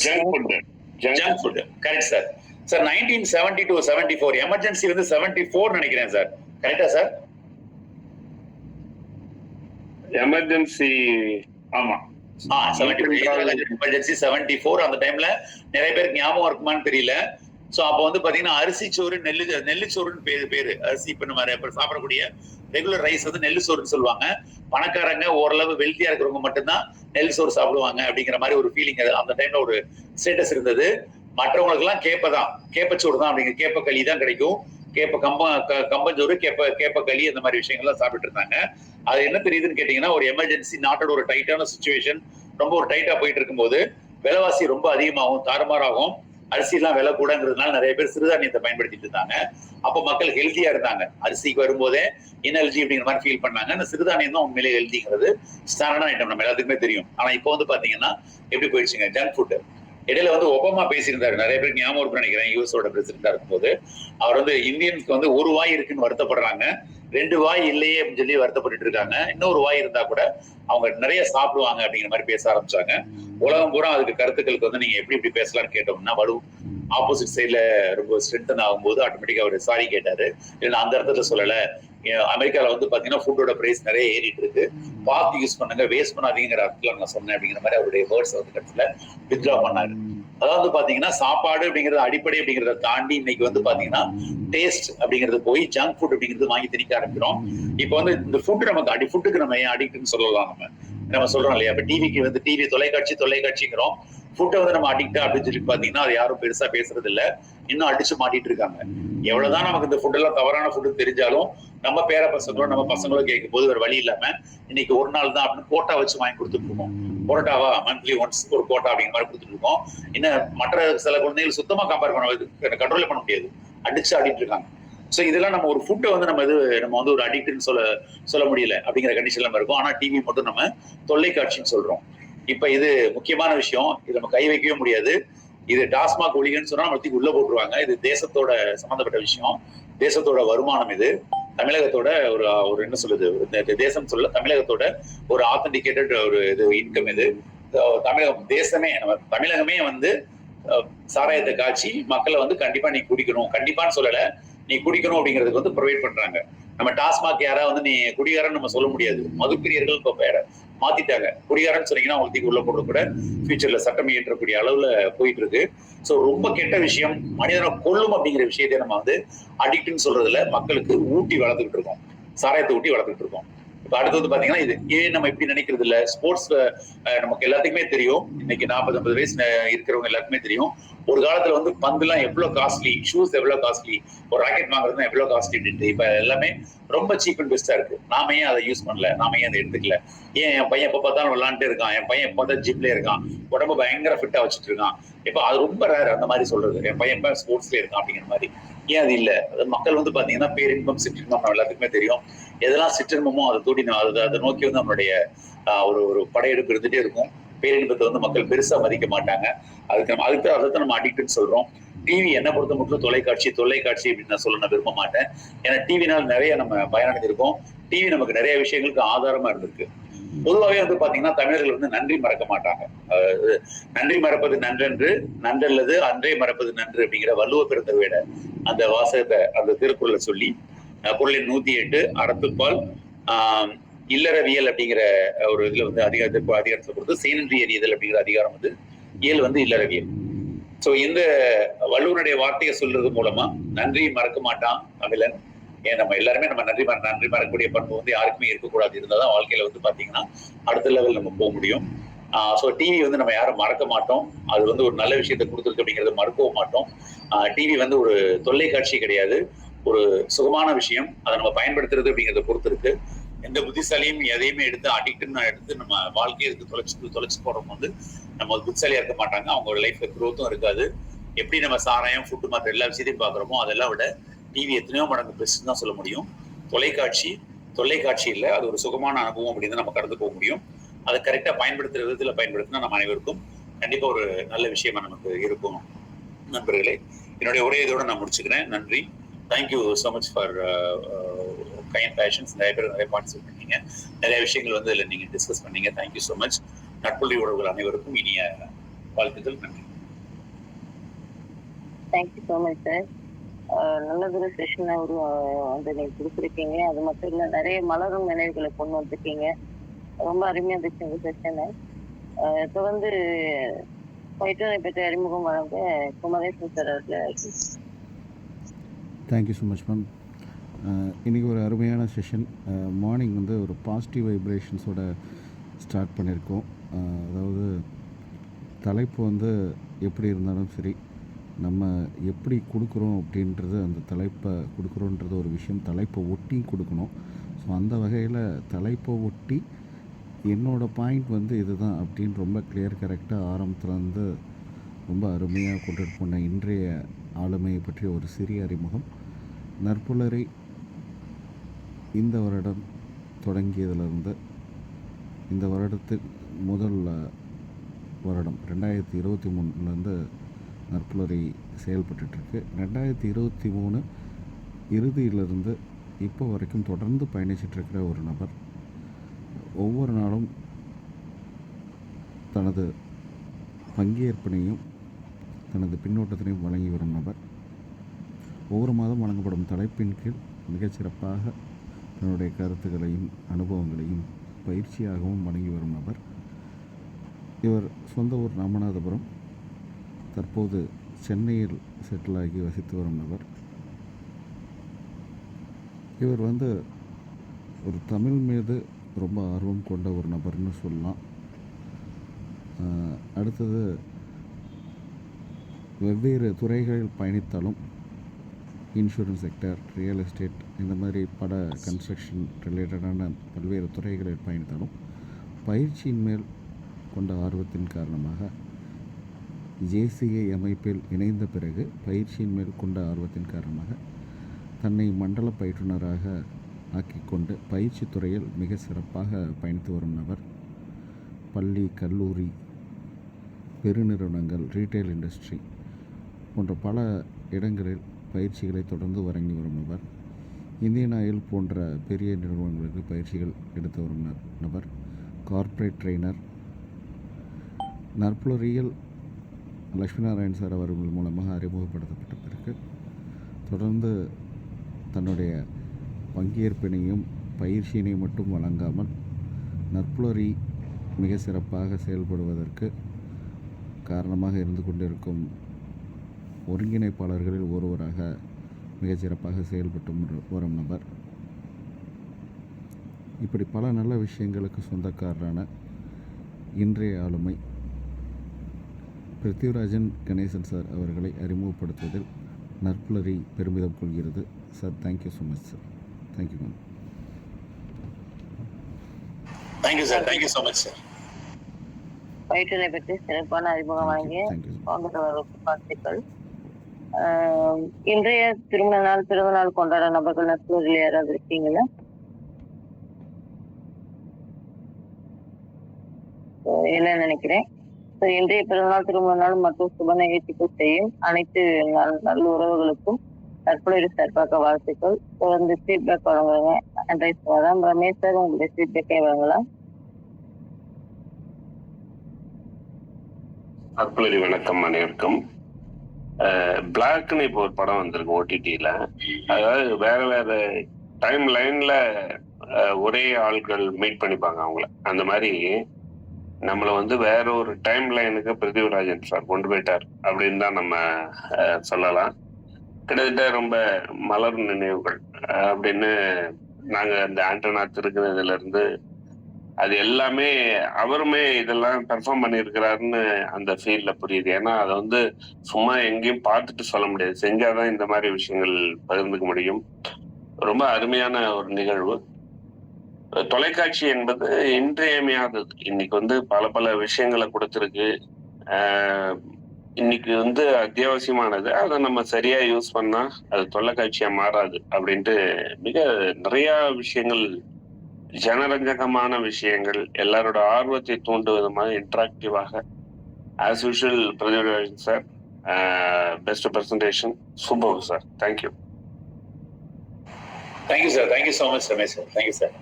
Junk food. Correct sir. Sir 1970 to 74 emergency வந்து 74 நினைக்கிறேன் சார். கரெக்டா சார்? எமர்ஜென்சி ஆமா. எமர்ஜென்சி 74 அந்த டைம்ல நிறைய பேருக்கு ஞாபகம் இருக்குமான்னு தெரியல. சோ அப்ப வந்து பாத்தீங்கன்னா அரிசிச்சோறு நெல்லுச்சோறுன்னு பேரு. அரிசி இப்ப நம்ம சாப்பிடக்கூடிய ரெகுலர் ரைஸ் வந்து நெல்லுச்சோறுன்னு சொல்லுவாங்க. பணக்காரங்க ஓரளவு வெல்த்தியா இருக்கிறவங்க மட்டும்தான் நெல் சோறு சாப்பிடுவாங்க அப்படிங்கிற மாதிரி ஒரு ஃபீலிங் அந்த டைம்ல ஒரு ஸ்டேட்டஸ் இருந்தது. மற்றவங்களுக்கு எல்லாம் கேப்பச்சோறு தான் அப்படிங்கிற கேப்ப களி தான் கிடைக்கும். கம்பஞ்சோறு கேப்ப களி அந்த மாதிரி விஷயங்கள்லாம் சாப்பிட்டு இருந்தாங்க. அது என்ன தெரியுதுன்னு கேட்டீங்கன்னா, ஒரு எமர்ஜென்சி நாட்டோட ஒரு டைட்டான சுச்சுவேஷன், ரொம்ப ஒரு டைட்டா போயிட்டு இருக்கும்போது விலைவாசி ரொம்ப அதிகமாகும், தாறுமாறாகும், அரிசி எல்லாம் விலை கூடங்கிறதுனால நிறைய பேர் சிறுதானியத்தை பயன்படுத்திட்டு இருந்தாங்க. அப்ப மக்கள் ஹெல்த்தியா இருந்தாங்க. அரிசிக்கு வரும்போதே இன்ஹெல்தி அப்படிங்கிற மாதிரி ஃபீல் பண்ணாங்க. அந்த சிறுதானியம் தான் உண்மையிலே ஹெல்திங்கிறது ஸ்டாண்டர்டான ஐட்டம், நம்ம எல்லாத்துக்குமே தெரியும். ஆனா இப்போ வந்து பாத்தீங்கன்னா எப்படி போயிடுச்சுங்க ஜங்க் ஃபுட். இடையில வந்து ஒபாமா பேசியிருந்தாரு, நிறைய பேருக்கு ஞாபகம் இருக்குன்னு நினைக்கிறேன். யூஎஸோட பிரசிடண்டா இருக்கும்போது அவர் வந்து இந்தியன்ஸ்க்கு வந்து ஒரு வாய் இருக்குன்னு வருத்தப்படுறாங்க, 2 வாய் இல்லையே அப்படின்னு சொல்லி வருத்தப்பட்டு இருக்காங்க. இன்னொரு வாய் இருந்தா கூட அவங்க நிறைய சாப்பிடுவாங்க அப்படிங்கிற மாதிரி பேச ஆரம்பிச்சாங்க. உலகம் பூரா அதுக்கு கருத்துக்களுக்கு வந்து நீங்க எப்படி பேசலாம்னு கேட்டோம்னா, ஆப்போசிட் சைட்ல ரொம்ப ஸ்ட்ரென்தன் ஆகும்போது ஆட்டோமேட்டிக்கா அவர் சாரி கேட்டாரு. இல்லைன்னா அந்த இடத்துல சொல்லல. அமெரிக்கால வந்து பாத்தீங்கன்னா ஃபுட்டோட பிரைஸ் நிறைய ஏறிட்டு இருக்கு, பார்த்து யூஸ் பண்ணுங்க, வேஸ்ட் பண்ணாதீங்கிற அர்த்தத்துல நான் சொன்னேன் அப்படிங்கிற மாதிரி அவருடைய வேர்ட்ஸ் வந்து கட்டத்துல வித்ட்ரா பண்ணாரு. அதாவது பாத்தீங்கன்னா சாப்பாடு அப்படிங்கறது அடிப்படை அப்படிங்கறத தாண்டி இன்னைக்கு வந்து பாத்தீங்கன்னா டேஸ்ட் அப்படிங்கிறது போய் ஜங்க் ஃபுட் அப்படிங்கிறது வாங்கி திணிக்க ஆரம்பிக்கிறோம். இப்ப வந்து இந்த ஃபுட் நமக்கு ஃபுட்டுக்கு நம்ம ஏன் அடிக்ட்னு சொல்லலாம். நம்ம சொல்றோம் இல்லையா, இப்ப டிவிக்கு வந்து டிவி தொலைக்காட்சிங்கிறோம். ஃபுட்டை வந்து நம்ம அடிக்டா அப்படின்னு சொல்லி பாத்தீங்கன்னா அது யாரும் பெருசா பேசுறது இல்ல. இன்னும் அடிச்சு மாட்டிட்டு இருக்காங்க. எவ்வளவுதான் நமக்கு இந்த ஃபுட் எல்லாம் தவறான ஃபுட்டு தெரிஞ்சாலும் நம்ம பேர பசங்களோ நம்ம பசங்களோ கேட்கும் போது ஒரு வழி இல்லாம இன்னைக்கு ஒரு நாள் தான் அப்படின்னு கோட்டா வச்சு வாங்கி கொடுத்துட்டு இருக்கோம். பொரோட்டாவா மந்த்லி ஒன்ஸ் ஒரு கோட்டா அப்படிங்கிற மாதிரி கொடுத்துட்டு இருக்கோம். இன்னும் மற்ற சில குழந்தைகள் சுத்தமா கம்பேர் கண்ட்ரோல் பண்ண முடியாது, அடிச்சு ஆடிட்டு இருக்காங்க. சோ இதெல்லாம் நம்ம ஒரு ஃபுட்டை வந்து நம்ம வந்து ஒரு அடிக்ட்னு சொல்ல முடியல அப்படிங்கிற கண்டிஷன்ல நம்ம இருக்கும். ஆனா டிவி மட்டும் நம்ம தொல்லைக்காட்சின்னு சொல்றோம். இப்ப இது முக்கியமான விஷயம், இது நம்ம கை வைக்கவே முடியாது. இது டாஸ்மாக் ஒழிகன்னு சொன்னா நம்ம உள்ள போட்டுருவாங்க. இது தேசத்தோட சம்பந்தப்பட்ட விஷயம், தேசத்தோட வருமானம். இது தமிழகத்தோட ஒரு என்ன சொல்லுது, தேசம் சொல்ல தமிழகத்தோட ஒரு ஆத்தன்டிகேட்டட் ஒரு இது இன்கம். இது தமிழகமே வந்து சாராயத்தை காய்ச்சி மக்களை வந்து கண்டிப்பா நீ குடிக்கணும், கண்டிப்பான்னு சொல்லல, நீ குடிக்கணும் அப்படிங்கிறதுக்கு வந்து ப்ரொவைட் பண்றாங்க. நம்ம டாஸ்மாக் யாரா வந்து நீ குடிகாரன்னு நம்ம சொல்ல முடியாது. மதுப்பிரியர்கள் இப்ப பேர மாத்திட்டாங்க. குடிகாரன்னு சொன்னீங்கன்னா அவங்களுக்கு உள்ள போட கூட ஃபியூச்சர்ல சட்டம் இயற்றக்கூடிய அளவுல போயிட்டு இருக்கு. சோ ரொம்ப கெட்ட விஷயம். மனிதனை கொல்லும் அப்படிங்கிற விஷயத்தை நம்ம வந்து அடிக்ட்னு சொல்றதுல மக்களுக்கு ஊட்டி வளர்த்துக்கிட்டு இருக்கோம், சாராயத்தை ஊட்டி வளர்த்துக்கிட்டு இருக்கோம். இப்ப அடுத்து வந்து பாத்தீங்கன்னா இது ஏன் நம்ம இப்படி நினைக்கிறது இல்ல. ஸ்போர்ட்ஸ் நமக்கு எல்லாத்துக்குமே தெரியும். இன்னைக்கு 40-50 வயசு இருக்கிறவங்க எல்லாருக்குமே தெரியும். ஒரு காலத்துல வந்து பந்து எல்லாம் எவ்வளவு காஸ்ட்லி, ஷூஸ் எவ்வளவு காஸ்ட்லி, ஒரு ராக்கெட் வாங்குறது எவ்வளவு காஸ்ட்லி. இப்ப எல்லாமே ரொம்ப சீப் அண்ட் பெஸ்டா இருக்கு. நாம ஏன் அதை யூஸ் பண்ணல, நாம ஏன் அதை எடுத்துக்கல? ஏன் என் பையன் எப்ப பார்த்தாலும் விளையாண்டுட்டு இருக்கான், என் பையன் எப்ப பார்த்தா ஜிம்ல இருக்கான், உடம்பு பயங்கர ஃபிட்டா வச்சுட்டு இருக்கான். இப்ப அது ரொம்ப ரேர் அந்த மாதிரி சொல்றது, என் பையன் எப்ப ஸ்போர்ட்ஸ்ல இருக்கான் அப்படிங்கிற மாதிரி. ஏன் அது இல்ல? மக்கள் வந்து பாத்தீங்கன்னா பேரின்பம் சிற்றின்பம் நம்ம எல்லாத்துக்குமே தெரியும். எதெல்லாம் சிற்றின்பமோ அதை தூண்டி அதை நோக்கி வந்து நம்மளுடைய ஒரு படையெடுப்பு இருந்துட்டே இருக்கும். பேரின்பத்தை வந்து மக்கள் பெருசா மதிக்க மாட்டாங்க. அதுக்கு நம்ம அடிக்ட்னு சொல்றோம். டிவி என்ன பொறுத்த மட்டும் தொலைக்காட்சி அப்படின்னு நான் சொல்ல நான் விரும்ப மாட்டேன். ஏன்னா டிவினால் நிறைய நம்ம பயனடைஞ்சிருக்கோம். டிவி நமக்கு நிறைய விஷயங்களுக்கு ஆதாரமா இருந்திருக்கு. பொதுவாகவே வந்து பாத்தீங்கன்னா தமிழர்கள் வந்து நன்றி மறக்க மாட்டாங்க. நன்றி மறப்பது நன்றென்று, நன்றல்லது அன்றே மறப்பது நன்று அப்படிங்கிற வள்ளுவ பெருந்தகையோட அந்த வாசகத்தை அந்த திருக்குறளை சொல்லி, குறளின் 108 அறத்துப்பால் இல்லறவியல் அப்படிங்கிற ஒரு இதுல வந்து அதிகாரத்தை பொறுத்து செய்நன்றி எறியதல் அப்படிங்கிற அதிகாரம் வந்து இயல் வந்து இல்லறவியல். சோ இந்த வள்ளுவனுடைய வார்த்தையை சொல்றது மூலமா நன்றி மறக்க மாட்டான் தமிழன் ஏன் நம்ம எல்லாருமே நம்ம நன்றி மறக்கக்கூடிய பண்பு வந்து யாருக்குமே இருக்கக்கூடாது. இருந்தாதான் வாழ்க்கையில வந்து பாத்தீங்கன்னா அடுத்த லெவல் நம்ம போக முடியும். ஸோ டிவி வந்து நம்ம யாரும் மறக்க மாட்டோம். அது வந்து ஒரு நல்ல விஷயத்தை கொடுத்துருக்கு அப்படிங்கறத மறக்கவும் மாட்டோம். டிவி வந்து ஒரு தொல்லைக்காட்சி கிடையாது, ஒரு சுகமான விஷயம். அதை நம்ம பயன்படுத்துறது அப்படிங்கறத பொறுத்து இருக்கு. எந்த புத்திசாலியும் எதையுமே எடுத்து நம்ம வாழ்க்கையை தொலைச்சு போறவங்க வந்து நம்ம புத்திசாலியா இருக்க மாட்டாங்க. அவங்களோட லைஃப்ல குரோத்தும் இருக்காது. எப்படி நம்ம சாராயம், ஃபுட்டு மற்ற எல்லா விஷயத்தையும் பாக்குறோமோ அதெல்லாம் விட டிவி எத்தனையோ மடங்கு பெஸ்ட் தான் சொல்ல முடியும். தொலைக்காட்சி இல்லை, அது ஒரு சுகமான அனுபவம் அப்படின்னு நம்ம கடந்து போக முடியும். அதை கரெக்டா பயன்படுத்துற விதத்துல பயன்படுத்தினா நம்ம அனைவருக்கும் கண்டிப்பா ஒரு நல்ல விஷயமா நமக்கு இருக்கும். நண்பர்களே, என்னுடைய உரையை இதோட நான் முடிச்சுக்கிறேன். நன்றி. Thank you so much for kind patience. நிறைய பேர் நிறைய பார்ட்டிசிபேட் பண்ணீங்க, நிறைய விஷயங்கள் வந்து இதில் நீங்க டிஸ்கஸ் பண்ணீங்க. Thank you so much. நட்புள்ளி உறவுகள் அனைவருக்கும் இனிய வாழ்த்துக்கள். நன்றி. Thank you so much sir. நல்லதொரு செஷனை வந்து நீங்க கொடுத்துருக்கீங்க. அது மட்டும் இல்லை, நிறைய மலரும் நினைவுகளை கொண்டு வந்திருக்கீங்க. ரொம்ப அருமையா இருந்துச்சு இந்த செஷனை. தொடர்ந்து பயிற்றுனை பற்றி அறிமுகம் வழங்க குமரேசன் சார் அவர்கள். Thank you so much ma'am. இன்றைக்கி ஒரு அருமையான செஷன். மார்னிங் வந்து ஒரு பாசிட்டிவ் வைப்ரேஷன்ஸோட ஸ்டார்ட் பண்ணியிருக்கோம். அதாவது தலைப்பு வந்து எப்படி இருந்தாலும் சரி, நம்ம எப்படி கொடுக்குறோம் அப்படின்றது, அந்த தலைப்பை கொடுக்குறோன்றது ஒரு விஷயம். தலைப்பை ஒட்டி கொடுக்கணும். ஸோ அந்த வகையில் தலைப்பை ஒட்டி என்னோடய பாயிண்ட் வந்து இதுதான் அப்படின்னு ரொம்ப கிளியர் கரெக்டாக ஆரம்பத்துலேருந்து ரொம்ப அருமையாக கொண்டுட்டு போன இன்றைய ஆளுமையை பற்றிய ஒரு சிறிய அறிமுகம். நற்புலரை இந்த வருடம் தொடங்கியதிலிருந்து இந்த வருடத்தில் முதல் வருடம் 2023 நற்புலரை செயல்பட்டுருக்கு. 2023 இறுதியிலிருந்து இப்போ வரைக்கும் தொடர்ந்து பயணிச்சிட்ருக்கிற ஒரு நபர். ஒவ்வொரு நாளும் தனது பங்கேற்பனையும் தனது பின்னோட்டத்தினையும் வழங்கி வரும் நபர். ஒவ்வொரு மாதம் வழங்கப்படும் தலைப்பின் கீழ் மிகச்சிறப்பாக தன்னுடைய கருத்துக்களையும் அனுபவங்களையும் பயிற்சியாகவும் வழங்கி வரும் நபர். இவர் சொந்த ஊர் ராமநாதபுரம், தற்போது சென்னையில் செட்டிலாகி வசித்து வரும் நபர். இவர் வந்து ஒரு தமிழ் மீது ரொம்ப ஆர்வம் கொண்ட ஒரு நபர்னு சொல்லலாம். அடுத்தது வெவ்வேறு துறைகளில் பயணித்தாலும், இன்சூரன்ஸ் செக்டர், ரியல் எஸ்டேட், இந்த மாதிரி பல கன்ஸ்ட்ரக்ஷன் ரிலேட்டடான பல்வேறு துறைகளில் பயணித்தாலும் பயிற்சியின் மேல் கொண்ட ஆர்வத்தின் காரணமாக ஜேசிஐ அமைப்பில் இணைந்த பிறகு பயிற்சியின் மேல் கொண்ட ஆர்வத்தின் காரணமாக தன்னை மண்டல பயிற்றுனராக ஆக்கிக்கொண்டு பயிற்சி துறையில் மிக சிறப்பாக பயணித்து வரும் நபர். பள்ளி, கல்லூரி, பெருநிறுவனங்கள், ரீட்டைல் இண்டஸ்ட்ரி போன்ற பல இடங்களில் பயிற்சிகளை தொடர்ந்து வழங்கி வரும் நபர். இந்தியன் ஆயில் போன்ற பெரிய நிறுவனங்களுக்கு பயிற்சிகள் எடுத்து வரும் நபர். Corporate trainer. நற்புலரியல் லட்சுமி நாராயண் சார் அவர்கள் மூலமாக அறிமுகப்படுத்தப்பட்ட பிறகு தொடர்ந்து தன்னுடைய பங்கேற்பினையும் பயிற்சியினை மட்டும் வழங்காமல் நற்புலரி மிக சிறப்பாக செயல்படுவதற்கு காரணமாக இருந்து கொண்டிருக்கும் ஒருங்கிணைப்பாளர்களில் ஒருவராக மிகச்சிறப்பாக செயல்பட்டு வரும் நபர். இப்படி பல நல்ல விஷயங்களுக்கு சொந்தக்காரரான இன்றைய ஆளுமை பிருத்திவிராஜன் கணேசன் சார் அவர்களை அறிமுகப்படுத்துவதில் நற்புலரி பெருமிதம் கொள்கிறது. Sir, thank you so much sir. Thank you ma'am. Thank you sir. Thank you so much sir. பயிற்றுனை பற்றி சிறப்பான அறிமுகம் வழங்கிய வாழ்த்துக்கள். இன்றைய திருமண நாள், பிறந்த நாள் கொண்டாட நபர்கள் நற்புலரில் யாராவது இருக்கீங்களா? இல்லை நினைக்கிறேன். இன்றைய பிறந்தநாள், திருமண நாள் மற்றும் சுப நிகழ்ச்சிகள் செய்யும் அனைத்து நல்ல உறவுகளுக்கும் நற்புலரி சார்பாக வாழ்த்துக்கள். தொடர்ந்து ஃபீட்பேக் வழங்குங்க. ரமேஷ் சார், உங்களுடைய ஃபீட்பேக்கை வழங்கலாம். நற்புலரி வணக்கம் அனைவருக்கும். பிளாக்னு இப்போ ஒரு படம் வந்திருக்கு ஓடிடில. அதாவது வேற வேற டைம் லைன்ல ஒரே ஆட்கள் மீட் பண்ணிப்பாங்க அவங்கள. அந்த மாதிரி நம்மள வந்து வேற ஒரு டைம் லைனுக்கு பிருத்திவிராஜன் சார் கொண்டு போயிட்டார் அப்படின்னு தான் நம்ம சொல்லலாம். கிட்டத்தட்ட ரொம்ப மலரும் நினைவுகள் அப்படின்னு நாங்க அந்த ஆண்டனா திருக்குறதுல இருந்து அது எல்லாமே அவருமே இதெல்லாம் பெர்ஃபார்ம் பண்ணியிருக்கிறாருன்னு அந்த ஃபீல்ட்ல புரியுது. ஏன்னா அதை வந்து சும்மா எங்கேயும் பார்த்துட்டு சொல்ல முடியாது, செஞ்சாதான் இந்த மாதிரி விஷயங்கள் பகிர்ந்துக்க முடியும். ரொம்ப அருமையான ஒரு நிகழ்வு. தொலைக்காட்சி என்பது இன்றியமையாதது. இன்னைக்கு வந்து பல பல விஷயங்களை கொடுத்துருக்கு. இன்னைக்கு வந்து அத்தியாவசியமானது. அதை நம்ம சரியா யூஸ் பண்ணா அது தொலைக்காட்சியா மாறாது அப்படின்ட்டு மிக நிறைய விஷயங்கள், ஜனரஞ்சகமான விஷயங்கள், எல்லாரோட ஆர்வத்தை தூண்டுவது மாதிரி இன்டராக்டிவாக ஆஸ் யூஷுவல் பிரதிபலிக்கும் sir. Best presentation, super sir. Thank you. Thank you sir. Thank you so much Ramesh sir. Thank you sir.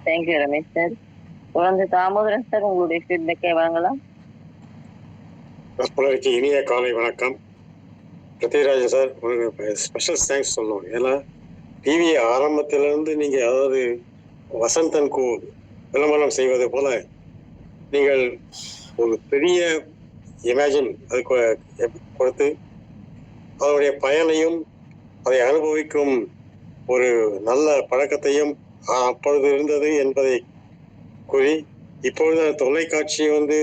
Thank you Ramesh sir. தொடர்ந்து தாமோதரன் சார் உங்களுடைய ஃபீட்பேக்கை வாங்கலாம். நற்புலருக்கு இனிய காலை வணக்கம். பிரத்யராஜன் சார், உங்களுக்கு ஸ்பெஷல் தேங்க்ஸ் சொல்லணும். ஏன்னா டிவி ஆரம்பத்திலிருந்து நீங்கள், அதாவது வசந்தன் கு விளம்பரம் செய்வது போல நீங்கள் ஒரு பெரிய இமேஜின் அது கொடுத்து அதனுடைய பயனையும் அதை அனுபவிக்கும் ஒரு நல்ல பழக்கத்தையும் அப்பொழுது இருந்தது என்பதை கூறி, இப்பொழுது தொலைக்காட்சி வந்து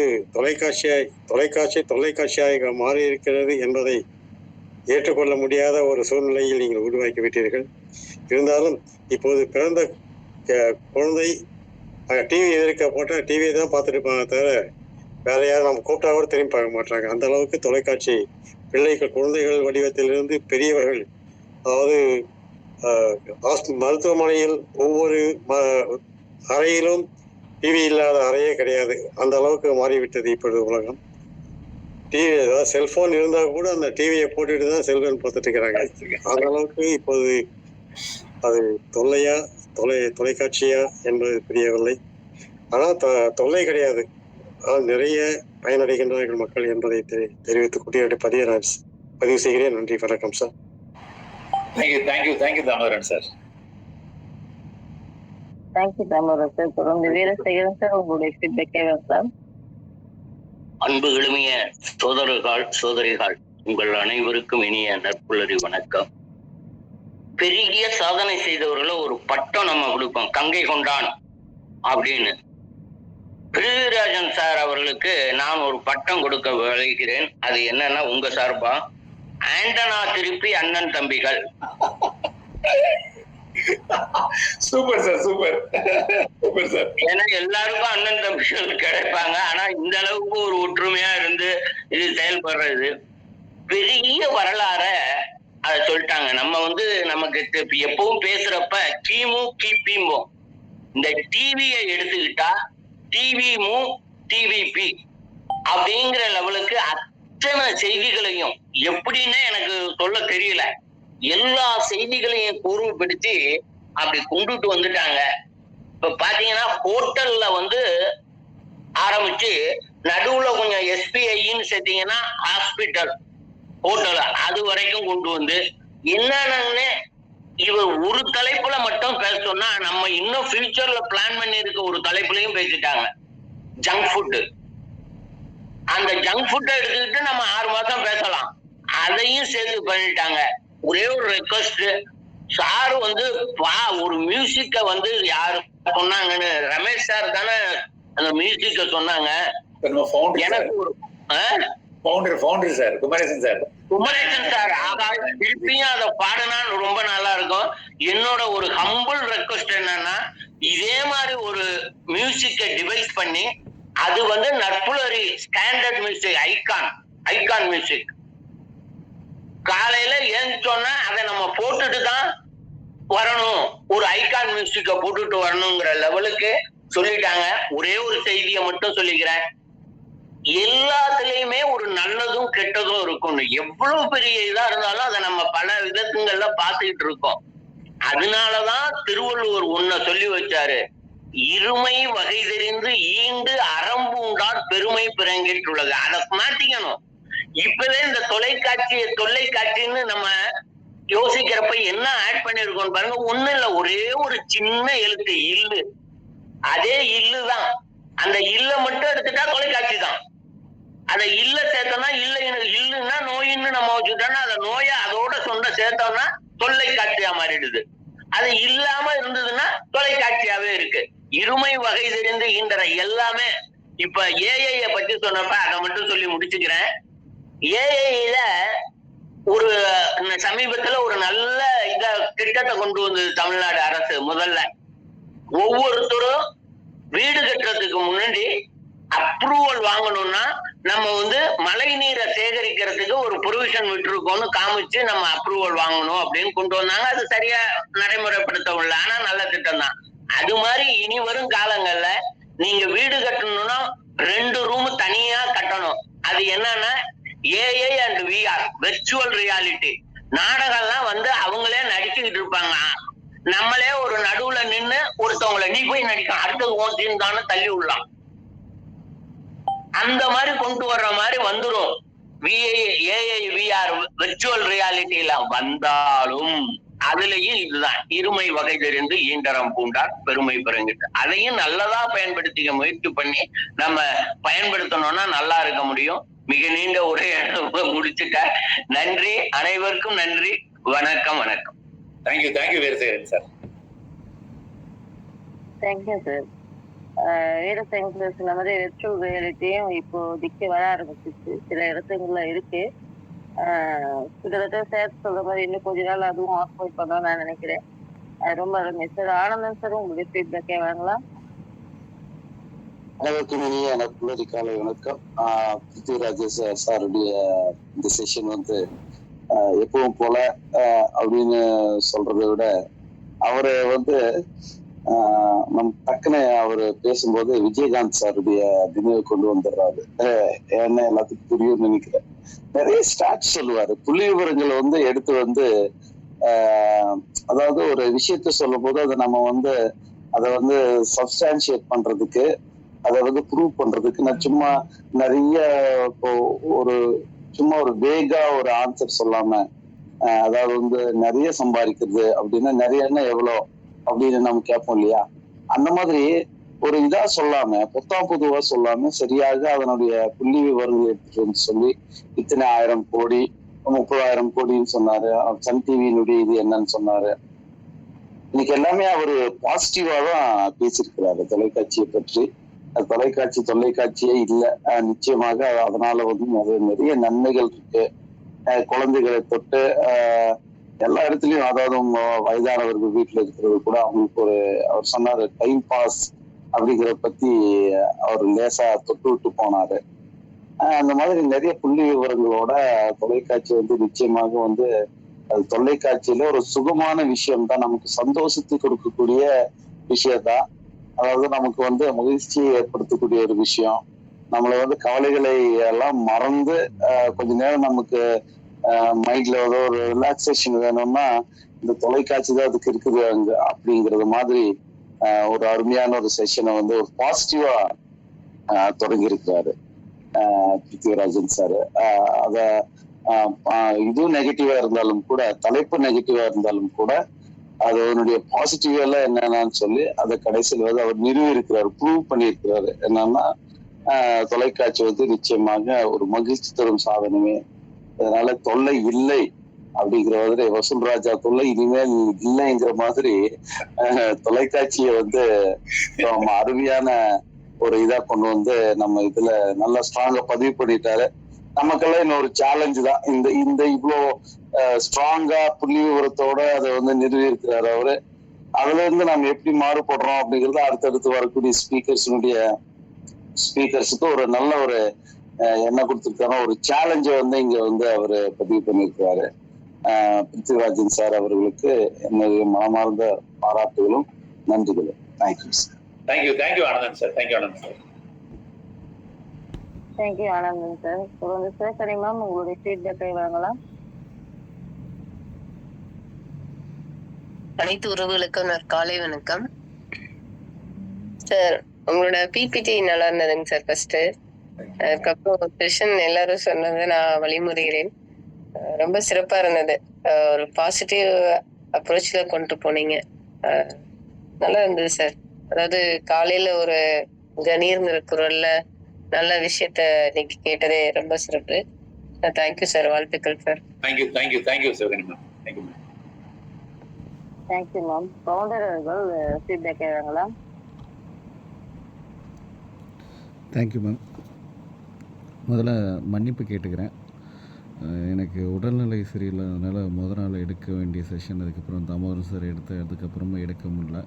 தொலைக்காட்சியாக மாறி இருக்கிறது என்பதை ஏற்றுக்கொள்ள முடியாத ஒரு சூழ்நிலையில் நீங்கள் உருவாக்கி விட்டீர்கள். இருந்தாலும் இப்போது பிறந்த குழந்தை டிவி எதிர்க்க போட்டால் டிவியை தான் பார்த்துட்டு இருப்பாங்க தவிர வேற யாரும் நம்ம கூப்பிட்டா கூட திரும்பி பார்க்க மாட்டாங்க. அந்த அளவுக்கு தொலைக்காட்சி பிள்ளைகள், குழந்தைகள் வடிவத்திலிருந்து பெரியவர்கள், அதாவது மருத்துவமனையில் ஒவ்வொரு அறையிலும் டிவி இல்லாத அறையே கிடையாது. அந்த அளவுக்கு மாறிவிட்டது இப்பொழுது உலகம். டிவி, அதாவது செல்போன் இருந்தால் கூட அந்த டிவியை போட்டுட்டு தான் செல்போன் பார்த்துட்டு இருக்கிறாங்க. அந்த அளவுக்கு இப்போது அது தொலைக்காட்சியா என்பது தெரியவில்லை. ஆனால் தொல்லை கிடையாது, ஆனால் நிறைய பயனடைகின்றார்கள் மக்கள் என்பதை தெரிவித்துக் கொண்டு பதிவு செய்கிறேன். நன்றி, வணக்கம் sir. Thank you Damodaran sir. Thank you Damodaran sir. தொடர்ந்து வீரசேகரன் சார் உங்களுடைய ஃபீட்பேக்கை வாங்கலாம். அன்பு எளிமைய சோதரிகள் உங்கள் அனைவருக்கும் இனிய நற்புலரி வணக்கம். பெரிய சாதனை செய்தவர்கள ஒரு பட்டம் நம்ம கொடுப்போம், கங்கை கொண்டான் அப்படின்னு. பிருத்திவிராஜன் சார் அவர்களுக்கு நான் ஒரு பட்டம் கொடுக்க விளைகிறேன். அது என்னன்னா, உங்க சார்பா ஆண்டனா திருப்பி அண்ணன் தம்பிகள். Super sir, super sir. ஏன்னா எல்லாருக்கும் அண்ணன் தம்பிகள் கிடைப்பாங்க, ஆனா இந்த அளவுக்கு ஒரு ஒற்றுமையா இருந்து இது செயல்படுறது பெரிய வரலாற அதை சொல்லிட்டாங்க. நம்ம வந்து நமக்கு எப்பவும் பேசுறப்ப கிமு கிபிமோ, இந்த டிவியை எடுத்துக்கிட்டா டிவி-மு டிவிபி அப்படிங்கிற லெவலுக்கு அத்தனை செய்திகளையும் எப்படின்னு எனக்கு சொல்ல தெரியல, எல்லா செய்திகளையும் கூர்மைப்படுத்தி அப்படி கொண்டுட்டு வந்துட்டாங்க. இப்ப பாத்தீங்கன்னா ஹோட்டல்ல வந்து ஆரம்பிச்சு நடுவுல கொஞ்சம் SBIன்னு சேர்த்தீங்கன்னா ஹாஸ்பிட்டல், ஹோட்டல், அது வரைக்கும் கொண்டு வந்து என்னன்னு இவர் ஒரு தலைப்புல மட்டும் பேச சொன்னா நம்ம இன்னும் ஃபியூச்சர்ல பிளான் பண்ணி இருக்க ஒரு தலைப்புலையும் பேசிட்டாங்க, ஜங்க் ஃபுட்டு. அந்த ஜங்க் ஃபுட்டை எடுத்துக்கிட்டு நம்ம 6 மாசம் பேசலாம், அதையும் சேர்த்து பண்ணிட்டாங்க. ஒரே ஒரு ரெக்வஸ்ட் சார், வந்து ஒரு மியூசிக்க வந்து யாரு சொன்னாங்கன்னு, ரமேஷ் சார் தானே அந்த மியூசிக்க சொன்னாங்க. எனக்கு ஒரு ஃபவுண்டர் சார் குமரேசன் சார் திருப்பியும் அதை பாடினா ரொம்ப நல்லா இருக்கும். என்னோட ஒரு ஹம்பிள் ரெக்வஸ்ட் என்னன்னா, இதே மாதிரி ஒரு மியூசிக்க டிவைஸ் பண்ணி அது வந்து நற்புலரி ஸ்டாண்டர்ட் மியூசிக், ஐகான் மியூசிக், காலையில ஏஞ்சோன்னா அதை நம்ம போட்டுட்டு தான் வரணும், ஒரு ஐகான் மியூசிக்க போட்டுட்டு வரணுங்கிற லெவலுக்கு சொல்லிட்டாங்க. ஒரே ஒரு செய்தியை மட்டும் சொல்லிக்கிறேன், எல்லாத்துலயுமே ஒரு நல்லதும் கெட்டதும் இருக்கும். எவ்வளவு பெரிய இதா இருந்தாலும் அதை நம்ம பல விதத்துங்கள்ல பார்த்துக்கிட்டு இருக்கோம். அதனாலதான் திருவள்ளுவர் ஒன்ன சொல்லி வச்சாரு, இருமை வகை தெரிந்து ஈண்டு அறம்பூண்டார் பெருமை பிறங்கிட்டுள்ளது. அதை மாத்திக்கணும். இப்பவே இந்த தொலைக்காட்சின்னு நம்ம யோசிக்கிறப்ப என்ன ஆட் பண்ணிருக்கோம் பாருங்க. ஒண்ணு இல்ல, ஒரே ஒரு சின்ன எழுத்து இல்லு, அதே இல்லுதான். அந்த இல்ல மட்டும் எடுத்துட்டா தொலைக்காட்சி தான். அதை இல்ல சேர்த்தோம்னா இல்லைன்னா நோயின்னு நம்ம வச்சுட்டோம்னா அதை நோயை அதோட சொந்த சேர்த்தோம்னா தொல்லைக்காட்சியா மாறிடுது. அது இல்லாம இருந்ததுன்னா தொலைக்காட்சியாவே இருக்கு. இருமை வகை தெரிந்து ஈன்ற எல்லாமே. இப்ப ஏஐ பத்தி சொன்னப்ப அதை மட்டும் சொல்லி முடிச்சுக்கிறேன். ஏஐல ஒரு சமீபத்துல ஒரு நல்ல திட்டத்தை கொண்டு வந்தது தமிழ்நாடு அரசு. முதல்ல ஒவ்வொருத்தரும் வீடு கட்டுறதுக்கு முன்னாடி அப்ரூவல் வாங்கணும்னா நம்ம மழை நீரை சேகரிக்கிறதுக்கு ஒரு ப்ரொவிஷன் விட்டுருக்கோம்னு காமிச்சு நம்ம அப்ரூவல் வாங்கணும் அப்படின்னு கொண்டு வந்தாங்க. அது சரியா நடைமுறைப்படுத்தவில்லை. ஆனா நல்ல திட்டம் தான். அது மாதிரி இனி வரும் காலங்கள்ல நீங்க வீடு கட்டணும்னா 2 ரூம் தனியா கட்டணும். அது என்னன்னா AI and VR, virtual reality. நாடகம்லாம் அவங்களே நடிச்சுக்கிட்டு இருப்பாங்க. நம்மளே ஒரு நடுவுல நின்னு ஒருத்தவங்களை நீ போய் நடிக்கலாம், அடுத்தது ஓசின்னு தானே தள்ளி விடலாம். அந்த மாதிரி கொண்டு வர்ற மாதிரி வந்துடும். ஏஐ விஆர் வெர்ச்சுவல் ரியாலிட்டியில வந்தாலும் அதுலயும் இதுதான், இருமை வகை தெரிந்து ஈண்டரம் பூண்டார் பெருமை பெருங்கிட்டு. அதையும் நல்லதா பயன்படுத்திக்க முயற்சி பண்ணி நம்ம பயன்படுத்தணும்னா நல்லா இருக்க முடியும். மிக நீண்ட உரையை முடிச்சுட்ட. நன்றி, அனைவருக்கும் நன்றி. வணக்கம். Thank you Veerasekaran sir. Thank you sir. Veerasekaran sir சொன்ன மாதிரி வெர்ச்சுவல் ரியாலிட்டியும் இப்போதைக்கு வர ஆரம்பிச்சிச்சு. சில இடத்துங்கள்ல இருக்கு. கிட்டத்தட்ட சேர்த்து சொல்ற மாதிரி இன்னும் கொஞ்ச நாள் அதுவும் ஆக்குபை பண்ண நான் நினைக்கிறேன். ரொம்ப அருமை சார். ஆனந்தன் சார், உங்களுடைய ஃபீட்பேக்கே வாங்கலாம். அனைவருக்கும் இனிய நட்புணரி காலை வணக்கம். பிருத்திவிராஜ் சாருடைய இந்த செஷன் எப்பவும் போல அப்படின்னு சொல்றதை விட அவரை நம் டக்குன்னு அவரு பேசும்போது விஜயகாந்த் சாருடைய நினைவு கொண்டு வந்துடுறாரு. என்ன எல்லாத்துக்கும் புரியும்னு நினைக்கிறேன். நிறைய ஸ்டாட்ஸ் சொல்லுவாரு, புள்ளி விவரங்களை எடுத்து அதாவது ஒரு விஷயத்த சொல்லும் போது அதை நம்ம அதை சப்ஸ்டான்சியேட் பண்றதுக்கு, அதை ப்ரூவ் பண்றதுக்கு நான் சும்மா நிறைய சும்மா ஒரு வேகா ஒரு ஆன்சர் சொல்லாம, அதாவது நிறைய சம்பாதிக்கிறது அப்படின்னா நிறையன்னா எவ்வளோ அப்படின்னு நம்ம கேட்போம் இல்லையா? அந்த மாதிரி ஒரு இதா சொல்லாம, பொதுவா சொல்லாம சரியாக அதனுடைய புள்ளி விவரங்கள் எடுத்துட்டு சொல்லி இத்தனை 1000 கோடி 30,000 கோடின்னு சொன்னாரு. சன் டிவியினுடைய இது என்னன்னு சொன்னாரு. இன்னைக்கு எல்லாமே அவரு பாசிட்டிவா தான் பேசியிருக்கிறாரு தொலைக்காட்சியை பற்றி. தொலைக்காட்சியே இல்லை நிச்சயமாக. அதனால நிறைய நன்மைகள் இருக்கு. குழந்தைகளை தொட்டு எல்லா இடத்துலயும், அதாவது வயதானவர்கள் வீட்டுல இருக்கிறது கூட அவங்களுக்கு அவர் சொன்னாரு டைம் பாஸ் அப்படிங்கிற பத்தி அவர் லேசா தொட்டு விட்டு போனாரு. அந்த மாதிரி நிறைய புள்ளி விவரங்களோட தொலைக்காட்சி நிச்சயமாக தொலைக்காட்சியில ஒரு சுகமான விஷயம் தான், நமக்கு சந்தோஷத்தை கொடுக்கக்கூடிய விஷயம்தான். அதாவது நமக்கு மகிழ்ச்சியை ஏற்படுத்தக்கூடிய ஒரு விஷயம். நம்மளை கவலைகளை எல்லாம் மறந்து கொஞ்ச நேரம் நமக்கு மைண்ட்ல ஒரு ரிலாக்ஸேஷன் வேணும்னா இந்த தொலைக்காட்சி தான் அதுக்கு இருக்குது அங்க அப்படிங்கறது மாதிரி ஒரு அருமையான ஒரு செஷனை ஒரு பாசிட்டிவா தொடங்கி இருக்கிறாரு பிருத்திவிராஜன் சாரு. அத இதுவும் நெகட்டிவா இருந்தாலும் கூட, தலைப்பு நெகட்டிவா இருந்தாலும் கூட, அது அவனுடைய பாசிட்டிவ் எல்லாம் என்னன்னு சொல்லி அதை கடைசியில் அவர் நிறுவி இருக்கிறாரு, ப்ரூவ் பண்ணியிருக்கிறாரு. என்னன்னா தொலைக்காட்சி நிச்சயமாக ஒரு மகிழ்ச்சி தரும் சாதனமே. அதனால தொல்லை இல்லை அப்படிங்கிற மாதிரி வசூல் ராஜா தொல்லை இனிமேல் இல்லைங்கிற மாதிரி தொலைக்காட்சியை அருமையான ஒரு இதா கொண்டு நம்ம இதுல நல்லா ஸ்ட்ராங்கா பதிவு பண்ணிட்டாரு. நமக்கெல்லாம் இன்னொரு சேலஞ்சு தான் இந்த இவ்வளோ ஸ்ட்ராங்கா புள்ளி விவரத்தோட அதை நிறுவி இருக்கிறாரு அவரு. அதுல இருந்து நம்ம எப்படி மாறுபடுறோம் அப்படிங்கிறது அடுத்தடுத்து வரக்கூடிய ஸ்பீக்கர்ஸுக்கு ஒரு நல்ல ஒரு என்ன கொடுத்திருக்காரோ ஒரு சேலஞ்சை இங்க அவரு பதிவு பண்ணியிருக்கிறாரு. பிருத்திவிராஜன் சார் அவர்களுக்கு என்னுடைய மனமார்ந்த பாராட்டுகளும் நன்றிகளும். Thank you sir. Thank you Anandan sir. Thank you Anandan sir. தொடர்ந்து சிவகரி மேம், உங்களுடைய ஃபீட்பேக்கை வழங்கலாம். அனைத்து உறவுகளுக்கும் காலை வணக்கம் சார். உங்களோட பிபிடி நல்லா இருந்ததுங்க சார். ஃபர்ஸ்ட் அதுக்கப்புறம் செஷன் எல்லாரும் சொன்னதை நான் வழிமுறைகிறேன். ரொம்ப சிறப்பா இருந்தது. ஒரு பாசிட்டிவ் அப்ரோச்ல கொண்டு போனீங்க. நல்லா இருந்தது சார். அதாவது காலையில ஒரு கணீர்ங்கிற குரல்ல நல்ல விஷயத்த இன்னைக்கு கேட்டதே ரொம்ப சிறப்பு. Thank you sir. வாழ்த்துக்கள் sir. Thank you Sivagani ma'am. Thank you ma'am. Thank you ma'am. Founder அவர்கள் ஃபீட்பேக் கேட்குறாங்களா? Thank you ma'am. முதல்ல மன்னிப்பு கேட்டுக்கிறேன். எனக்கு உடல்நிலை சரியில்லாதனால நாள் எடுக்க வேண்டிய செஷன் அதுக்கப்புறம் தாமோதரன் சார் அதுக்கப்புறமா எடுக்க முடியல.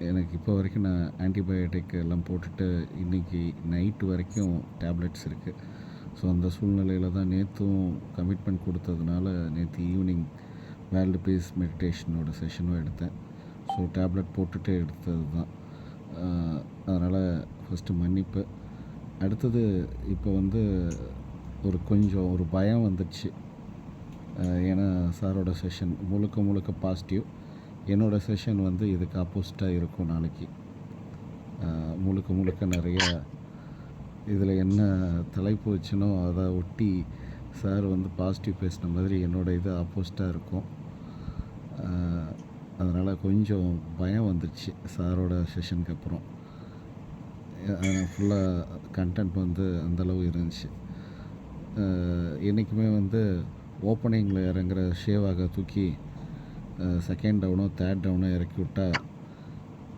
எனக்கு இப்போ வரைக்கும் நான் ஆன்டிபயோட்டிக் எல்லாம் போட்டுட்டு இன்றைக்கி நைட்டு வரைக்கும் டேப்லெட்ஸ் இருக்குது. ஸோ அந்த சூழ்நிலையில் தான் நேற்றும் கமிட்மெண்ட் கொடுத்ததுனால நேற்று ஈவினிங் வேர்ல்டு பீஸ் மெடிடேஷனோட செஷனும் எடுத்தேன். ஸோ டேப்லெட் போட்டுட்டு எடுத்தது தான். அதனால் ஃபஸ்ட்டு மன்னிப்பு. அடுத்தது இப்போ ஒரு பயம் வந்துடுச்சு. ஏன்னா சாரோட செஷன் முழுக்க பாசிட்டிவ். என்னோடய செஷன் இதுக்கு ஆப்போசிட்டாக இருக்கும் நாளைக்கு. முழுக்க நிறைய இதில் என்ன தலைப்பு வச்சுனோ அதை ஒட்டி சார் பாசிட்டிவ் பேசின மாதிரி என்னோடய இது ஆப்போசிட்டாக இருக்கும். அதனால் கொஞ்சம் பயம் வந்துடுச்சு சாரோட செஷனுக்கு அப்புறம். ஃபுல்லாக கண்டென்ட் அந்தளவு இருந்துச்சு. என்றைக்குமே ஓப்பனிங்கில் இறங்குற ஷேவாக தூக்கி செகண்ட் டவுனோ தேர்ட் டவுனோ இறக்கி விட்டால்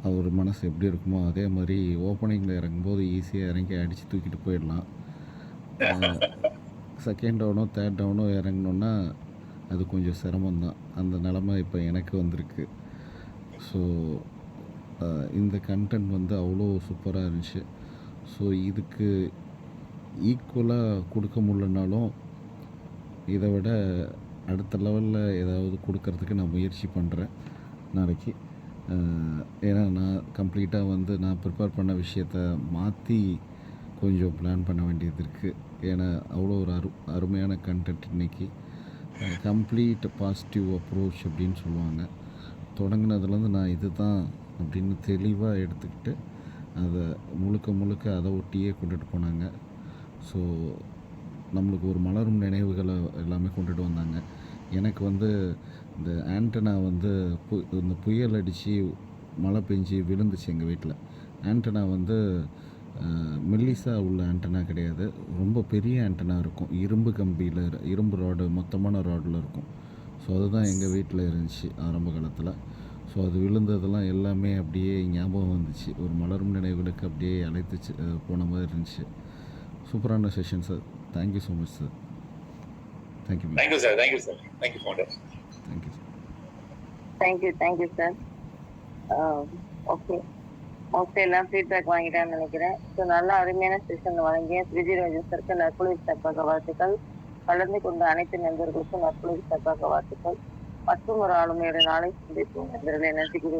அவர் மனசு எப்படி இருக்குமோ அதே மாதிரி ஓப்பனிங்கில் இறங்கும்போது ஈஸியாக இறங்கி அடித்து தூக்கிட்டு போயிடலாம். செகண்ட் டவுனோ தேர்ட் டவுனோ இறங்கணுன்னா அது கொஞ்சம் சிரமம்தான். அந்த நிலமை இப்போ எனக்கு வந்திருக்கு. ஸோ இந்த கண்டென்ட் அவ்வளோ சூப்பராக இருந்துச்சு. ஸோ இதுக்கு ஈக்குவலாக கொடுக்க முடியலனாலும் இதை விட அடுத்த லெவலில் ஏதாவது கொடுக்கறதுக்கு நான் முயற்சி பண்ணுறேன் நாளைக்கு. ஏன்னா நான் கம்ப்ளீட்டாக நான் ப்ரிப்பேர் பண்ண விஷயத்த மாற்றி கொஞ்சம் பிளான் பண்ண வேண்டியது இருக்குது. ஏன்னா அவ்வளோ ஒரு அருமையான கண்டென்ட் இன்றைக்கி. கம்ப்ளீட் பாசிட்டிவ் அப்ரோச் அப்படின்னு சொல்லுவாங்க. தொடங்கினதுலேருந்து நான் இது தான் அப்படின்னு தெளிவாக எடுத்துக்கிட்டு அதை முழுக்க அதை ஒட்டியே கொண்டுட்டு போனாங்க. ஸோ நம்மளுக்கு ஒரு மலரும் நினைவுகளை எல்லாமே கொண்டுட்டு வந்தாங்க. எனக்கு இந்த ஆண்டனா இந்த புயல் அடித்து மழை பெஞ்சு விழுந்துச்சு எங்கள் வீட்டில். ஆண்டனா மெல்லிஸாக உள்ள ஆண்டனா கிடையாது, ரொம்ப பெரிய ஆண்டனா இருக்கும். இரும்பு கம்பியில் இரும்பு ராடு மொத்தமான ராடில் இருக்கும். ஸோ அதுதான் எங்கள் வீட்டில் இருந்துச்சு ஆரம்ப காலத்தில். ஸோ அது விழுந்ததெல்லாம் எல்லாமே அப்படியே ஞாபகம் வந்துச்சு. ஒரு மலரும் நினைவுகளுக்கு அப்படியே அழைத்துச்சு போன மாதிரி இருந்துச்சு. சூப்பரான session sir. Thank you so much sir. Thank you sir. Thank you founder. Thank you sir. Thank you sir. Okay, mostly எல்லாம் ஃபீட்பேக் வாங்கிட்டான்னு நினைக்கிறேன். ஸோ நல்ல அருமையான செஷன் வழங்கிய விஜயராஜன் சாருக்கு நற்பொழுது சார்பாக வாழ்த்துக்கள். கலந்து கொண்ட அனைத்து நண்பர்களுக்கும் நற்பொழுது சார்பாக வாழ்த்துக்கள். மற்றும் ஒரு ஆளுமையோட நாளை சந்திப்போம்.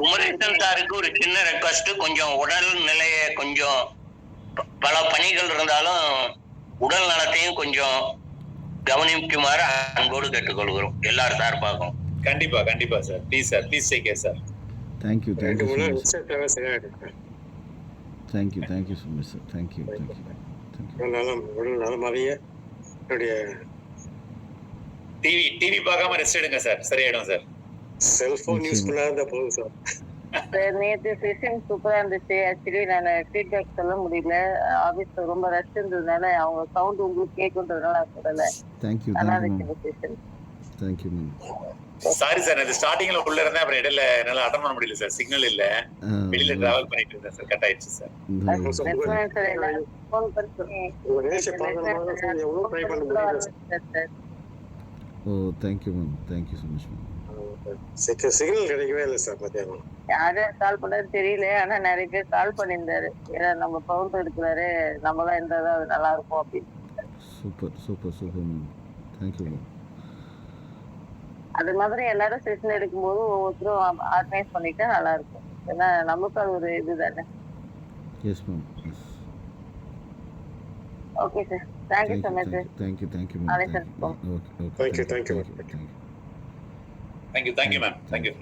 குமரேசன் சாருக்கு ஒரு சின்ன ரெக்வஸ்ட். கொஞ்சம் உடல் நிலைய கொஞ்சம் பல பணிகள் இருந்தாலும் உடல் நலத்தையும் கொஞ்சம் கவனிக்குமாறு அன்போடு கேட்டுக்கொள்கிறோம் எல்லாரும் சார்பாகவும். கண்டிப்பா sir. Please take care sir. Thank you so much sir. Thank you. உடல் நலமாறிய என்னுடைய டிவி பார்க்காம ரெஸ்ட் எடுங்க சார். சரியாயிடும் சார். செல்போன் யூஸ் பண்ணாத போதும் சார். நேற்று செஷன் சூப்பரா இருந்துச்சு. ஆக்சுவலி நான் ஃபீட்பேக் சொல்ல முடியல. ஆபீஸ்ல ரொம்ப ரஷ் இருந்ததுனால அவங்க சவுண்ட் உங்களுக்கு கேட்குன்றதுனால நான் சொல்லல. தேங்க்யூ. Sorry sir. நான் ஸ்டார்டிங்ல உள்ள இருந்தேன், அப்புறம் இடையில என்னால அட்டெண்ட் பண்ண முடியல சார். சிக்னல் இல்ல, வெளியில டிராவல் பண்ணிட்டு இருந்தேன் சார். கட் ஆயிடுச்சு sir. Oh thank you ma'am. Thank you so much ma'am. Signal கிடைக்கவே இல்லை சார் மத்தியானம். யாரு கால் பண்ணாரு தெரியல. ஆனா நிறைய பேர் கால் பண்ணியிருந்தாரு. ஏன்னா நம்ம பவுண்டர் எடுக்கிறாரு, நம்மளாம் இருந்தாதான் அது நல்லா இருக்கும் அப்படின்னு. Super ma'am. Thank you ma'am. அது மாதிரி எல்லாரும் செஷன் எடுக்கும்போது ஒவ்வொருத்தரும் ஆர்கனைஸ் பண்ணிட்டா நல்லா இருக்கும். ஏன்னா நமக்கு அது ஒரு இதுதானே. Yes ma'am. Okay sir. Thank you so much sir. Thank you ma'am. Thank you. Thank you ma'am. Thank you.